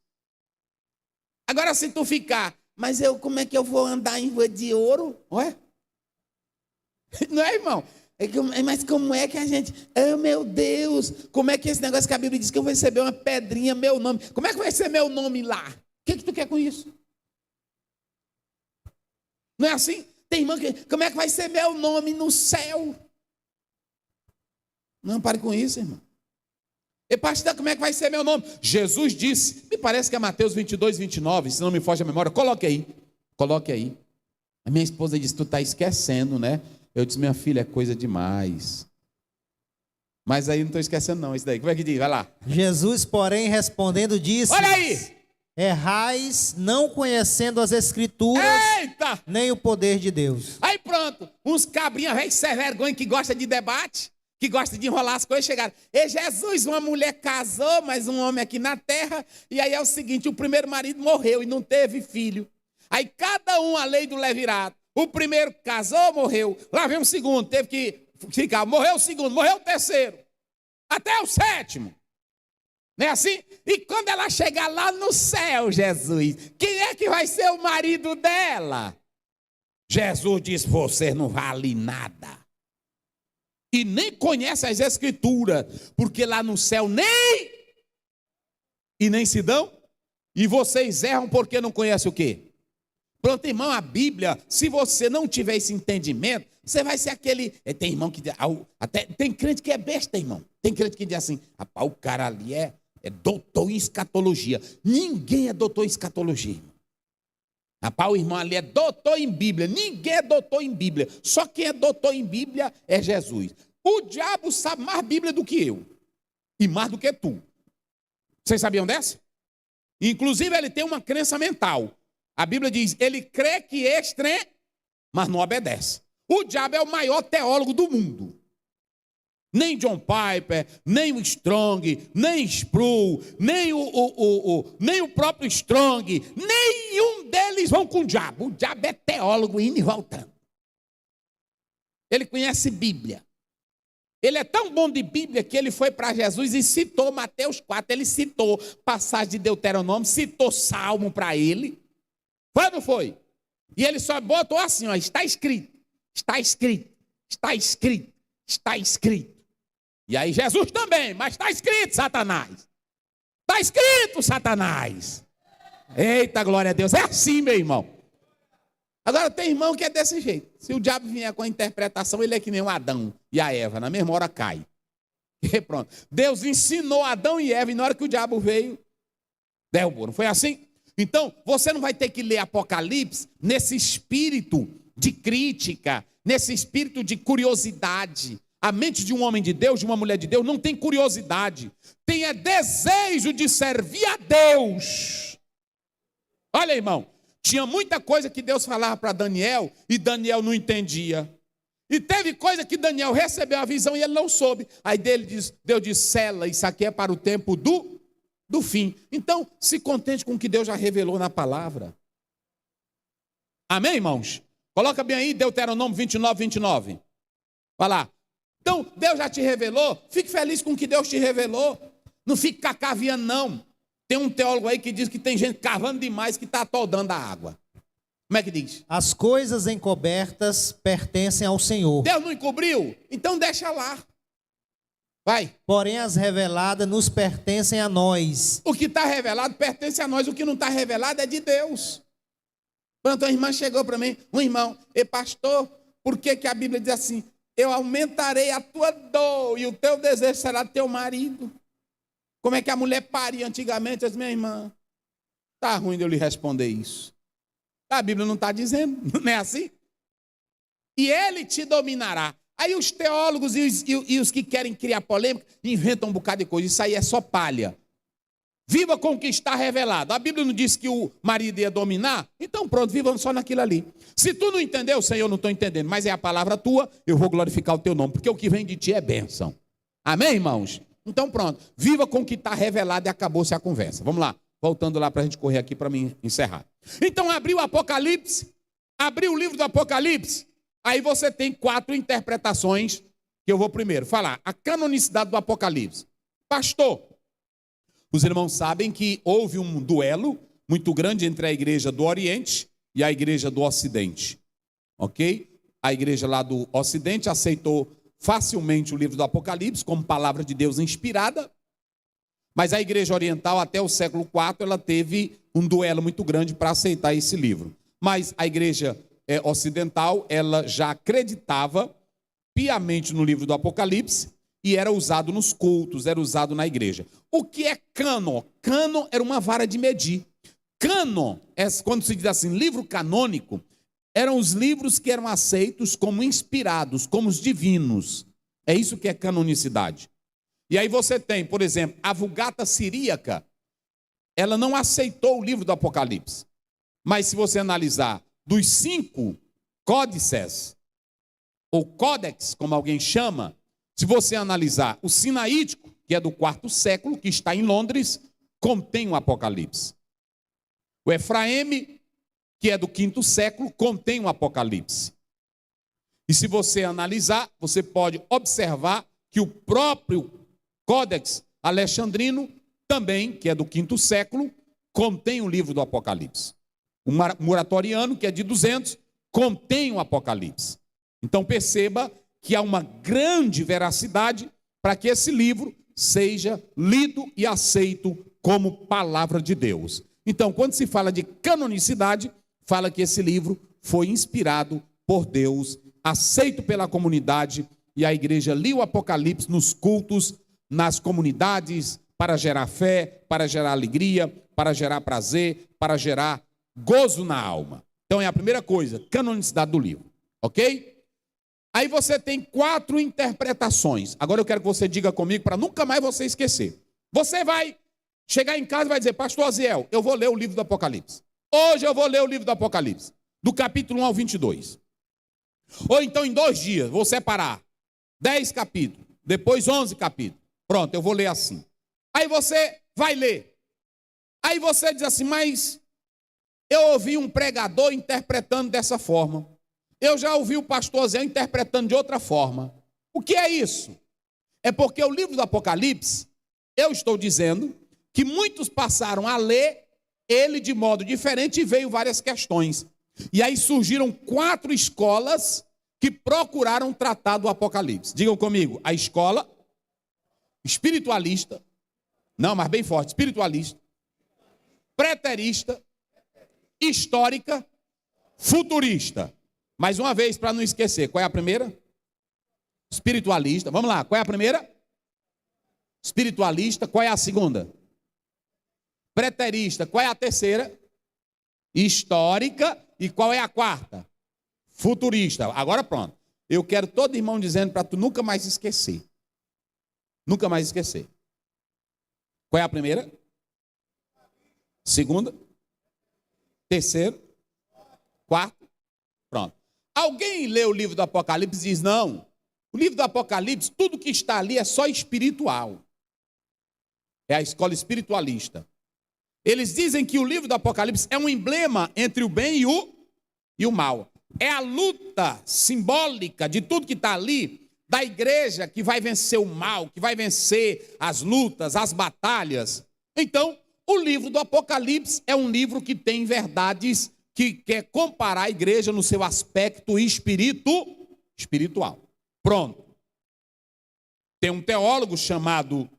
Agora se tu ficar, mas como é que eu vou andar em rua de ouro? Ué? Não é, irmão? Mas como é que a gente... Oh, meu Deus, como é que esse negócio que a Bíblia diz que eu vou receber uma pedrinha, meu nome? Como é que vai ser meu nome lá? O que tu quer com isso? Não é assim? Tem irmão que... Como é que vai ser meu nome no céu? Não, pare com isso, irmão. E pastor, como é que vai ser meu nome? Jesus disse, me parece que é Mateus 22:29, se não me foge a memória. Coloque aí. A minha esposa disse, tu está esquecendo, né? Eu disse, minha filha, é coisa demais. Mas aí não estou esquecendo não, isso daí. Como é que diz? Vai lá. Jesus, porém, respondendo, disse... Olha aí! Errais, não conhecendo as Escrituras, Eita! nem o poder de Deus. Aí pronto, uns cabrinhos velho sem vergonha que gosta de debate, que gosta de enrolar as coisas, chegaram. E Jesus, uma mulher casou, mas um homem aqui na terra, e aí é o seguinte, o primeiro marido morreu e não teve filho. Aí cada um a lei do levirato. O primeiro casou, morreu. Lá vem o segundo, teve que ficar. Morreu o segundo, morreu o terceiro. Até o sétimo. Não é assim? E quando ela chegar lá no céu, Jesus, quem é que vai ser o marido dela? Jesus diz, você não vale nada. E nem conhece as Escrituras, porque lá no céu nem se dão. E vocês erram porque não conhecem o quê? Pronto, irmão, a Bíblia, se você não tiver esse entendimento, você vai ser aquele... Tem irmão que... Até, tem crente que é besta, irmão. Tem crente que diz assim, rapaz, o cara ali é doutor em escatologia. Ninguém é doutor em escatologia, irmão. Rapaz, o irmão ali é doutor em Bíblia. Ninguém é doutor em Bíblia. Só quem é doutor em Bíblia é Jesus. O diabo sabe mais Bíblia do que eu. E mais do que tu. Vocês sabiam dessa? Inclusive, ele tem uma crença mental. A Bíblia diz, ele crê que mas não obedece. O diabo é o maior teólogo do mundo. Nem John Piper, nem o Strong, nem Sproul, nem o próprio Strong, nenhum deles vão com o diabo. O diabo é teólogo indo e voltando. Ele conhece Bíblia. Ele é tão bom de Bíblia que ele foi para Jesus e citou Mateus 4. Ele citou passagem de Deuteronômio, citou Salmo para ele. Foi ou não foi? E ele só botou assim, ó, está escrito. Está escrito, está escrito, está escrito. E aí Jesus também, mas está escrito, Satanás. Está escrito, Satanás. Eita, glória a Deus. É assim, meu irmão. Agora tem irmão que é desse jeito. Se o diabo vier com a interpretação, ele é que nem o Adão e a Eva. Na mesma hora cai. E pronto. Deus ensinou Adão e Eva e na hora que o diabo veio, derrubou. Não foi assim? Então, você não vai ter que ler Apocalipse nesse espírito de crítica, nesse espírito de curiosidade. A mente de um homem de Deus, de uma mulher de Deus, não tem curiosidade. Tem desejo de servir a Deus. Olha, irmão, tinha muita coisa que Deus falava para Daniel e Daniel não entendia. E teve coisa que Daniel recebeu a visão e ele não soube. Aí Deus disse, sela, isso aqui é para o tempo do fim. Então, se contente com o que Deus já revelou na palavra. Amém, irmãos? Coloca bem aí, Deuteronômio 29, 29. Vai lá. Então, Deus já te revelou, fique feliz com o que Deus te revelou. Não fique cacaviando, não. Tem um teólogo aí que diz que tem gente cavando demais que está atodando a água. Como é que diz? As coisas encobertas pertencem ao Senhor. Deus não encobriu? Então deixa lá. Vai. Porém, as reveladas nos pertencem a nós. O que está revelado pertence a nós, o que não está revelado é de Deus. Quando uma irmã chegou para mim, um irmão, e pastor, por que a Bíblia diz assim? Eu aumentarei a tua dor e o teu desejo será teu marido. Como é que a mulher paria antigamente? Eu disse, minha irmã, está ruim de eu lhe responder isso. A Bíblia não está dizendo, não é assim? E ele te dominará. Aí os teólogos e os que querem criar polêmica inventam um bocado de coisa. Isso aí é só palha. Viva com o que está revelado. A Bíblia não diz que o marido ia dominar? Então pronto, viva só naquilo ali. Se tu não entendeu, Senhor, eu não estou entendendo, mas é a palavra tua, eu vou glorificar o teu nome, porque o que vem de ti é bênção. Amém, irmãos? Então pronto, viva com o que está revelado e acabou-se a conversa. Vamos lá, voltando lá para a gente correr aqui para mim encerrar. Então abriu o Apocalipse, abriu o livro do Apocalipse, aí você tem 4 interpretações, que eu vou primeiro falar. A canonicidade do Apocalipse. Pastor, os irmãos sabem que houve um duelo muito grande entre a igreja do Oriente e a igreja do Ocidente. Ok? A igreja lá do Ocidente aceitou facilmente o livro do Apocalipse como palavra de Deus inspirada, mas a igreja oriental até o século IV ela teve um duelo muito grande para aceitar esse livro. Mas a igreja ocidental ela já acreditava piamente no livro do Apocalipse e era usado nos cultos, era usado na igreja. O que é cânon? Cânon era uma vara de medir. Cânon, quando se diz assim, livro canônico, eram os livros que eram aceitos como inspirados, como os divinos. É isso que é canonicidade. E aí você tem, por exemplo, a Vulgata Siríaca, ela não aceitou o livro do Apocalipse. Mas se você analisar dos 5 códices, ou códex, como alguém chama, se você analisar o Sinaítico, que é do 4º século, que está em Londres, contém o Apocalipse. O Efraime, que é do 5º século, contém o Apocalipse. E se você analisar, você pode observar que o próprio Códex Alexandrino, também, que é do 5º século, contém o livro do Apocalipse. O Muratoriano, que é de 200, contém o Apocalipse. Então perceba que há uma grande veracidade para que esse livro seja lido e aceito como palavra de Deus. Então, quando se fala de canonicidade, fala que esse livro foi inspirado por Deus, aceito pela comunidade, e a igreja lia o Apocalipse nos cultos, nas comunidades, para gerar fé, para gerar alegria, para gerar prazer, para gerar gozo na alma. Então é a primeira coisa, canonicidade do livro, ok? Aí você tem 4 interpretações. Agora eu quero que você diga comigo para nunca mais você esquecer. Você vai chegar em casa e vai dizer, pastor Aziel, eu vou ler o livro do Apocalipse. Hoje eu vou ler o livro do Apocalipse, do capítulo 1 ao 22. Ou então em 2 dias, vou separar 10 capítulos, depois 11 capítulos. Pronto, eu vou ler assim. Aí você vai ler. Aí você diz assim, mas eu ouvi um pregador interpretando dessa forma. Eu já ouvi o pastor Zé interpretando de outra forma. O que é isso? É porque o livro do Apocalipse, eu estou dizendo que muitos passaram a ler ele de modo diferente e veio várias questões. E aí surgiram 4 escolas que procuraram tratar do Apocalipse. Digam comigo, a escola espiritualista, não, mas bem forte, espiritualista, preterista, histórica, futurista. Mais uma vez, para não esquecer, qual é a primeira? Espiritualista. Vamos lá, qual é a primeira? Espiritualista. Qual é a segunda? Preterista. Qual é a terceira? Histórica. E qual é a quarta? Futurista. Agora pronto. Eu quero todo irmão dizendo para tu nunca mais esquecer. Nunca mais esquecer. Qual é a primeira? Segunda? Terceiro? Quarto? Pronto. Alguém lê o livro do Apocalipse e diz, não, o livro do Apocalipse, tudo que está ali é só espiritual. É a escola espiritualista. Eles dizem que o livro do Apocalipse é um emblema entre o bem e o mal. É a luta simbólica de tudo que está ali, da igreja que vai vencer o mal, que vai vencer as lutas, as batalhas. Então, o livro do Apocalipse é um livro que tem verdades que quer comparar a igreja no seu aspecto espiritual. Pronto. Tem um teólogo chamado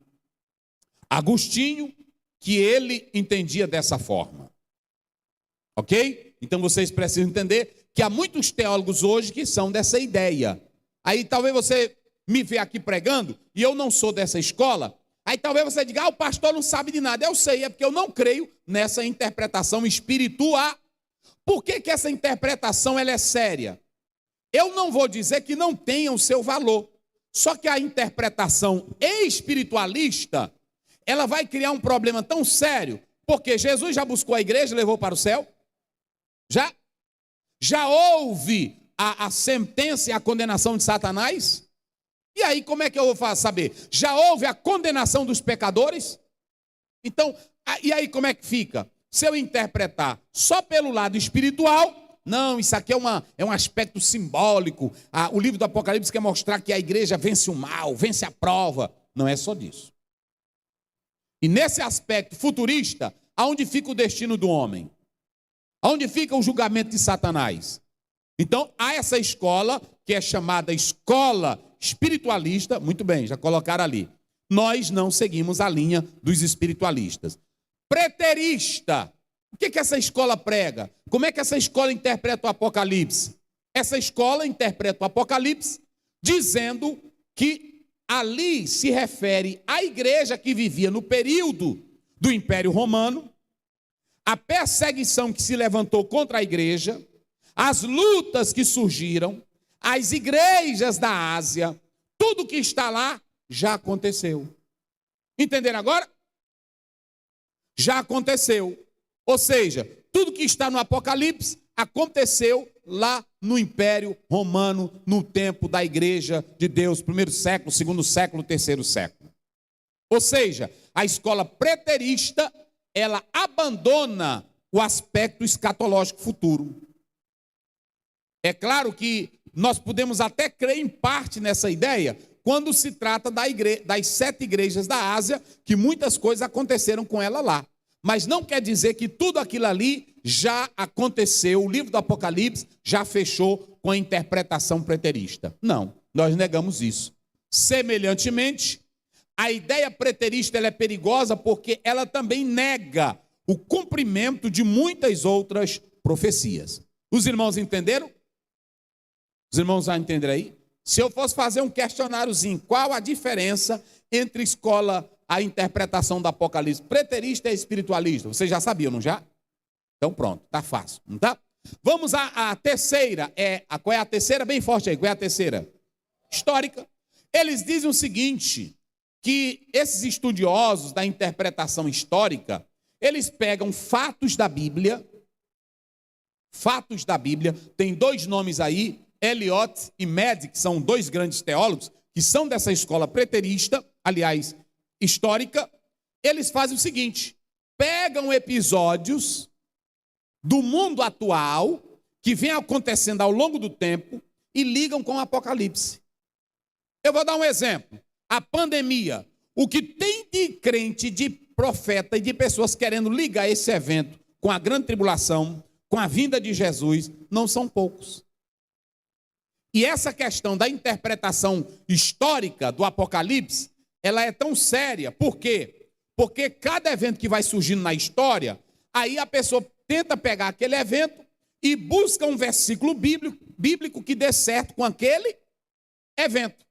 Agostinho, que ele entendia dessa forma. Ok? Então vocês precisam entender que há muitos teólogos hoje que são dessa ideia. Aí talvez você me vê aqui pregando, e eu não sou dessa escola, aí talvez você diga, o pastor não sabe de nada. Eu sei, é porque eu não creio nessa interpretação espiritual. Por que essa interpretação ela é séria? Eu não vou dizer que não tenha o seu valor. Só que a interpretação espiritualista, ela vai criar um problema tão sério, porque Jesus já buscou a igreja e levou para o céu? Já houve a sentença e a condenação de Satanás? E aí como é que eu vou saber? Já houve a condenação dos pecadores? Então, e aí como é que fica? Se eu interpretar só pelo lado espiritual, não, isso aqui é um aspecto simbólico. O livro do Apocalipse quer mostrar que a igreja vence o mal, vence a prova. Não é só disso. E nesse aspecto futurista, aonde fica o destino do homem? Aonde fica o julgamento de Satanás? Então, há essa escola, que é chamada escola espiritualista, muito bem, já colocaram ali. Nós não seguimos a linha dos espiritualistas. Preterista. O que essa escola prega? Como é que essa escola interpreta o Apocalipse? Essa escola interpreta o Apocalipse dizendo que ali se refere à igreja que vivia no período do Império Romano, a perseguição que se levantou contra a igreja, as lutas que surgiram, as igrejas da Ásia, tudo que está lá já aconteceu. Entenderam agora? Já aconteceu. Ou seja, tudo que está no Apocalipse aconteceu lá no Império Romano, no tempo da igreja de Deus, primeiro século, segundo século, terceiro século. Ou seja, a escola preterista, ela abandona o aspecto escatológico futuro. É claro que nós podemos até crer em parte nessa ideia, quando se trata das 7 igrejas da Ásia, que muitas coisas aconteceram com ela lá. Mas não quer dizer que tudo aquilo ali já aconteceu, o livro do Apocalipse já fechou com a interpretação preterista. Não, nós negamos isso. Semelhantemente, a ideia preterista ela é perigosa porque ela também nega o cumprimento de muitas outras profecias. Os irmãos entenderam? Os irmãos vão entender aí? Se eu fosse fazer um questionáriozinho, qual a diferença entre a interpretação do Apocalipse preterista e espiritualista? Vocês já sabiam, não já? Então pronto, tá fácil, não tá? Vamos à terceira. Qual é a terceira? Bem forte aí, qual é a terceira? Histórica. Eles dizem o seguinte, que esses estudiosos da interpretação histórica, eles pegam fatos da Bíblia, tem 2 nomes aí, Eliot e Med, que são 2 grandes teólogos, que são dessa escola preterista, aliás, histórica. Eles fazem o seguinte, pegam episódios do mundo atual, que vem acontecendo ao longo do tempo, e ligam com o Apocalipse. Eu vou dar um exemplo. A pandemia. O que tem de crente, de profeta e de pessoas querendo ligar esse evento com a grande tribulação, com a vinda de Jesus, não são poucos. E essa questão da interpretação histórica do Apocalipse, ela é tão séria. Por quê? Porque cada evento que vai surgindo na história, aí a pessoa tenta pegar aquele evento e busca um versículo bíblico que dê certo com aquele evento.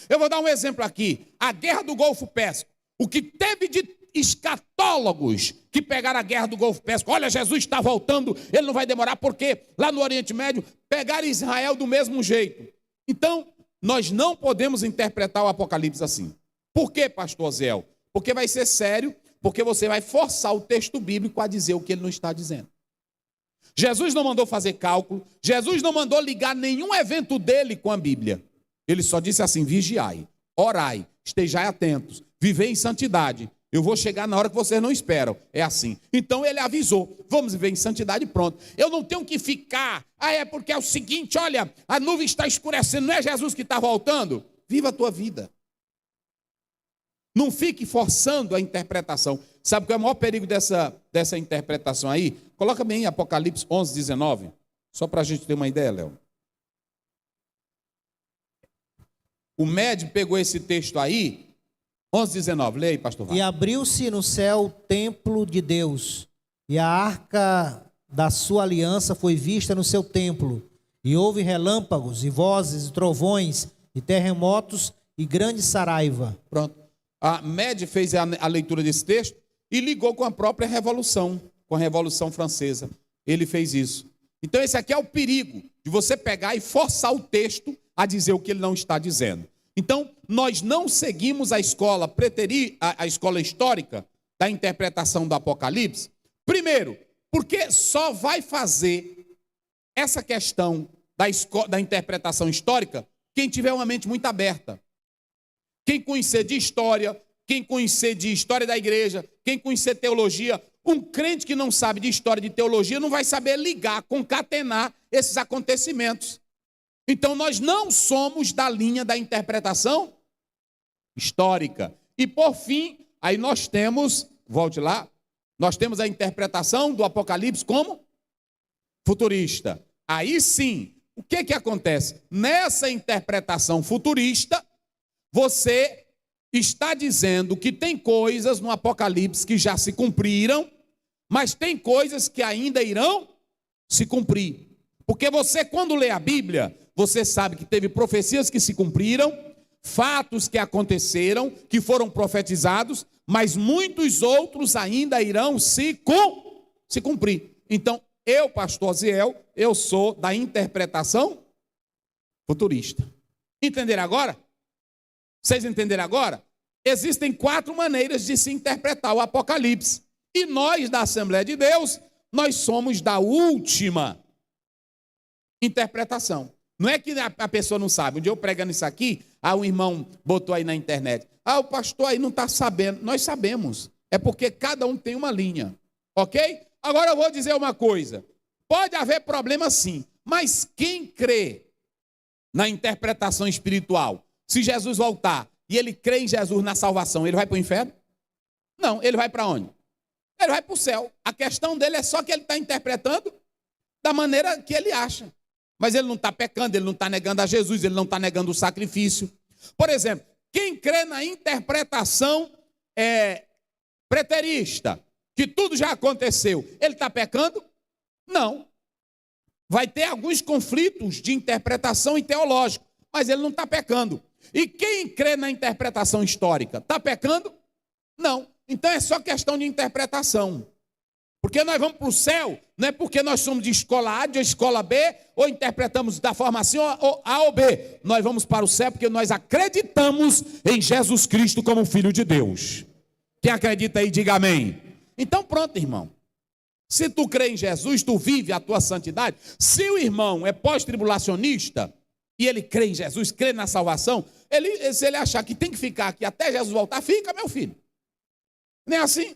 Eu vou dar um exemplo aqui. A Guerra do Golfo Pérsico. O que teve de escatólogos que pegaram a Guerra do Golfo Pérsico. Olha, Jesus está voltando, ele não vai demorar, porque lá no Oriente Médio pegaram Israel do mesmo jeito. Então, nós não podemos interpretar o Apocalipse assim. Por quê, pastor Zéu? Porque vai ser sério, porque você vai forçar o texto bíblico a dizer o que ele não está dizendo. Jesus não mandou fazer cálculo, Jesus não mandou ligar nenhum evento dele com a Bíblia. Ele só disse assim: vigiai, orai, estejai atentos, vivei em santidade. Eu vou chegar na hora que vocês não esperam. É assim. Então ele avisou: vamos viver em santidade e pronto. Eu não tenho que ficar, é porque é o seguinte, olha, a nuvem está escurecendo, não é Jesus que está voltando? Viva a tua vida. Não fique forçando a interpretação. Sabe qual é o maior perigo dessa interpretação aí? Coloca bem em Apocalipse 11, 19. Só para a gente ter uma ideia, Léo. O médico pegou esse texto aí, 11, 19. Leia aí, pastor Vale. E abriu-se no céu o templo de Deus, e a arca da sua aliança foi vista no seu templo. E houve relâmpagos, e vozes, e trovões, e terremotos, e grande saraiva. Pronto. A Med fez a leitura desse texto e ligou com a própria Revolução, com a Revolução Francesa. Ele fez isso. Então esse aqui é o perigo de você pegar e forçar o texto a dizer o que ele não está dizendo. Então, nós não seguimos a escola a escola histórica da interpretação do Apocalipse. Primeiro, porque só vai fazer essa questão da interpretação histórica quem tiver uma mente muito aberta. Quem conhecer de história, quem conhecer de história da igreja, quem conhecer teologia. Um crente que não sabe de história de teologia não vai saber ligar, concatenar esses acontecimentos. Então, nós não somos da linha da interpretação histórica. E, por fim, aí nós temos, volte lá, nós temos a interpretação do Apocalipse como futurista. Aí sim, o que acontece? Nessa interpretação futurista, você está dizendo que tem coisas no Apocalipse que já se cumpriram, mas tem coisas que ainda irão se cumprir. Porque você, quando lê a Bíblia, você sabe que teve profecias que se cumpriram, fatos que aconteceram, que foram profetizados, mas muitos outros ainda irão se cumprir. Então, eu, pastor Ziel, eu sou da interpretação futurista. Entenderam agora? Vocês entenderam agora? Existem 4 maneiras de se interpretar o Apocalipse. E nós, da Assembleia de Deus, nós somos da última interpretação. Não é que a pessoa não sabe. Um dia eu pregando isso aqui, um irmão botou aí na internet. O pastor aí não está sabendo. Nós sabemos. É porque cada um tem uma linha. Ok? Agora eu vou dizer uma coisa. Pode haver problema sim. Mas quem crê na interpretação espiritual, se Jesus voltar e ele crê em Jesus na salvação, ele vai para o inferno? Não. Ele vai para onde? Ele vai para o céu. A questão dele é só que ele está interpretando da maneira que ele acha. Mas ele não está pecando, ele não está negando a Jesus, ele não está negando o sacrifício. Por exemplo, quem crê na interpretação preterista, que tudo já aconteceu, ele está pecando? Não. Vai ter alguns conflitos de interpretação e teológico, mas ele não está pecando. E quem crê na interpretação histórica, está pecando? Não. Então é só questão de interpretação. Porque nós vamos para o céu, não é porque nós somos de escola A, de escola B, ou interpretamos da forma assim, ou A ou B. Nós vamos para o céu porque nós acreditamos em Jesus Cristo como Filho de Deus. Quem acredita aí, diga amém. Então pronto, irmão. Se tu crê em Jesus, tu vive a tua santidade. Se o irmão é pós-tribulacionista, e ele crê em Jesus, crê na salvação, se ele achar que tem que ficar aqui até Jesus voltar, fica, meu filho. Nem assim?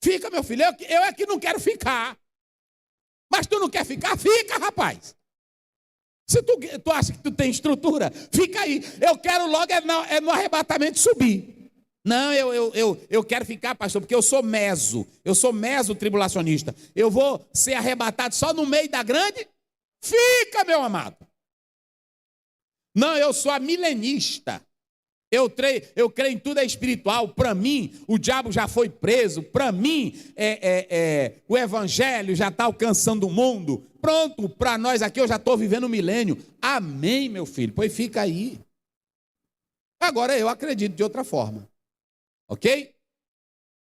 Fica, meu filho. Eu é que não quero ficar. Mas tu não quer ficar? Fica, rapaz. Se tu acha que tu tem estrutura, fica aí. Eu quero logo no arrebatamento subir. Não, eu quero ficar, pastor, porque eu sou meso tribulacionista. Eu vou ser arrebatado só no meio da grande? Fica, meu amado. Não, eu sou a milenista. Eu creio em tudo é espiritual. Para mim, o diabo já foi preso. Para mim, o evangelho já está alcançando o mundo. Pronto, para nós aqui eu já estou vivendo o milênio. Amém, meu filho. Pois fica aí. Agora eu acredito de outra forma. Ok?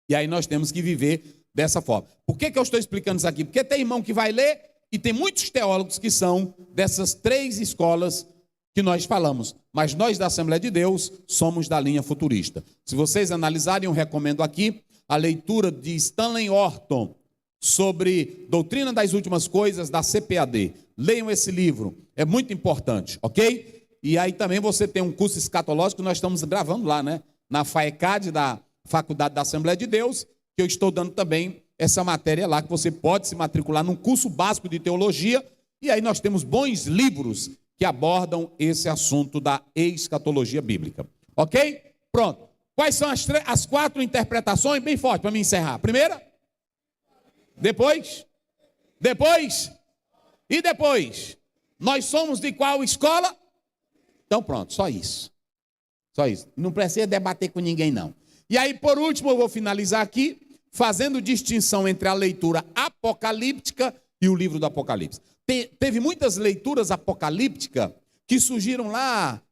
E aí nós temos que viver dessa forma. Por que eu estou explicando isso aqui? Porque tem irmão que vai ler e tem muitos teólogos que são dessas 3 escolas que nós falamos, mas nós da Assembleia de Deus somos da linha futurista. Se vocês analisarem, eu recomendo aqui a leitura de Stanley Orton sobre Doutrina das Últimas Coisas da CPAD. Leiam esse livro, é muito importante, ok? E aí também você tem um curso escatológico que nós estamos gravando lá, né? Na FAECAD da Faculdade da Assembleia de Deus, que eu estou dando também essa matéria lá, que você pode se matricular num curso básico de teologia, e aí nós temos bons livros que abordam esse assunto da escatologia bíblica. Ok? Pronto. Quais são as 4 interpretações? Bem forte para me encerrar. Primeira? Depois? E depois? Nós somos de qual escola? Então pronto, só isso. Só isso. Não precisa debater com ninguém, não. E aí, por último, eu vou finalizar aqui, fazendo distinção entre a leitura apocalíptica e o livro do Apocalipse. Teve muitas leituras apocalípticas que surgiram lá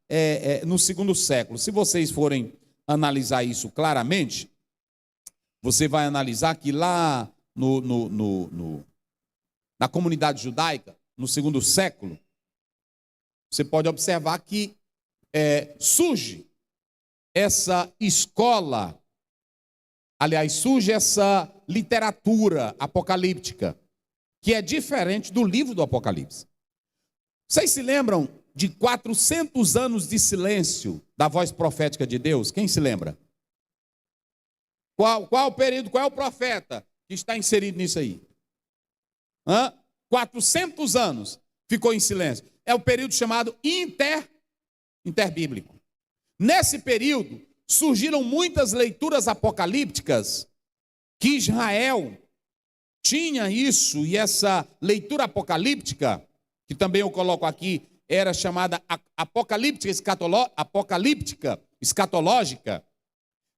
no 2º século. Se vocês forem analisar isso claramente, você vai analisar que lá na comunidade judaica, no 2º século, você pode observar que surge essa escola, aliás, surge essa literatura apocalíptica, que é diferente do livro do Apocalipse. Vocês se lembram de 400 anos de silêncio da voz profética de Deus? Quem se lembra? Qual o período, qual é o profeta que está inserido nisso aí? 400 anos ficou em silêncio. É o período chamado interbíblico. Nesse período, surgiram muitas leituras apocalípticas que Israel tinha isso, e essa leitura apocalíptica, que também eu coloco aqui, era chamada apocalíptica escatológica.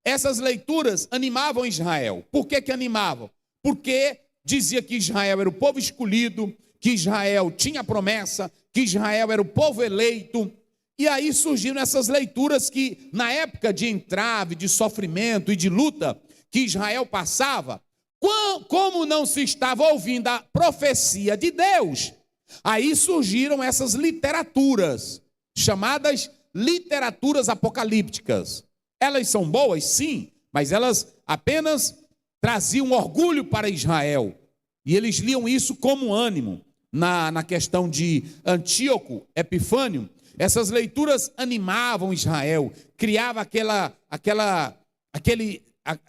Essas leituras animavam Israel. Por que animavam? Porque dizia que Israel era o povo escolhido, que Israel tinha promessa, que Israel era o povo eleito. E aí surgiram essas leituras que, na época de entrave, de sofrimento e de luta que Israel passava, como não se estava ouvindo a profecia de Deus, aí surgiram essas literaturas, chamadas literaturas apocalípticas. Elas são boas, sim, mas elas apenas traziam orgulho para Israel. E eles liam isso como ânimo. Na questão de Antíoco Epifânio, essas leituras animavam Israel, criava aquele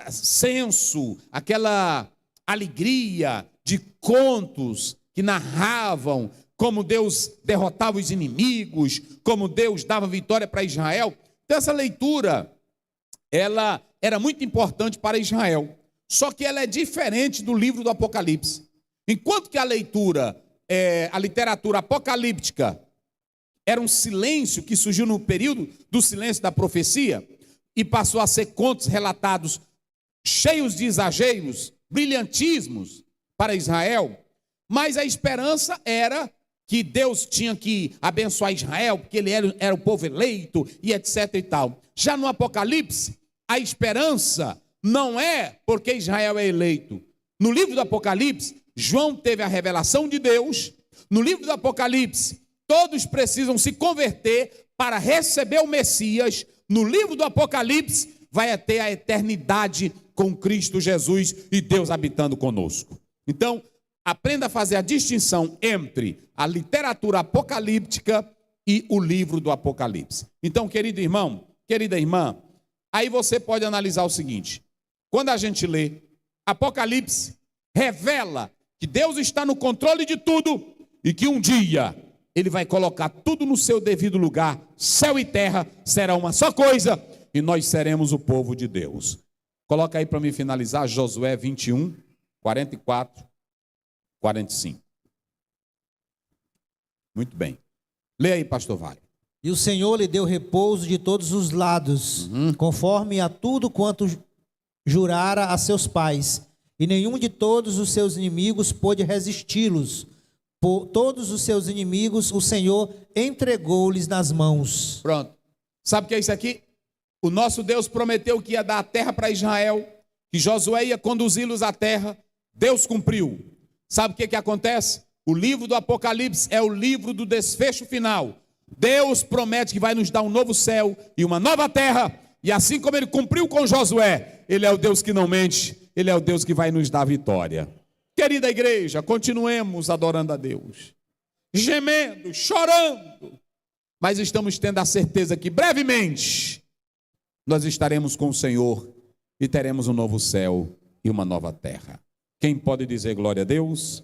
senso, aquela alegria de contos que narravam como Deus derrotava os inimigos, como Deus dava vitória para Israel. Então essa leitura, ela era muito importante para Israel. Só que ela é diferente do livro do Apocalipse. Enquanto que a literatura apocalíptica era um silêncio que surgiu no período do silêncio da profecia e passou a ser contos relatados cheios de exageros, brilhantismos para Israel, mas a esperança era que Deus tinha que abençoar Israel, porque ele era o povo eleito e etc e tal. Já no Apocalipse, a esperança não é porque Israel é eleito. No livro do Apocalipse, João teve a revelação de Deus. No livro do Apocalipse, todos precisam se converter para receber o Messias. No livro do Apocalipse, vai ter a eternidade com Cristo Jesus e Deus habitando conosco. Então, aprenda a fazer a distinção entre a literatura apocalíptica e o livro do Apocalipse. Então, querido irmão, querida irmã, aí você pode analisar o seguinte: quando a gente lê Apocalipse, revela que Deus está no controle de tudo e que um dia Ele vai colocar tudo no seu devido lugar, céu e terra será uma só coisa e nós seremos o povo de Deus. Coloca aí para mim finalizar Josué 21, 44, 45. Muito bem. Lê aí, pastor Vale. E o Senhor lhe deu repouso de todos os lados, conforme a tudo quanto jurara a seus pais. E nenhum de todos os seus inimigos pôde resisti-los. Por todos os seus inimigos o Senhor entregou-lhes nas mãos. Pronto. Sabe o que é isso aqui? O nosso Deus prometeu que ia dar a terra para Israel, que Josué ia conduzi-los à terra. Deus cumpriu. Sabe o que acontece? O livro do Apocalipse é o livro do desfecho final. Deus promete que vai nos dar um novo céu e uma nova terra. E assim como ele cumpriu com Josué, ele é o Deus que não mente, ele é o Deus que vai nos dar vitória. Querida igreja, continuemos adorando a Deus, gemendo, chorando, mas estamos tendo a certeza que brevemente nós estaremos com o Senhor e teremos um novo céu e uma nova terra. Quem pode dizer glória a Deus?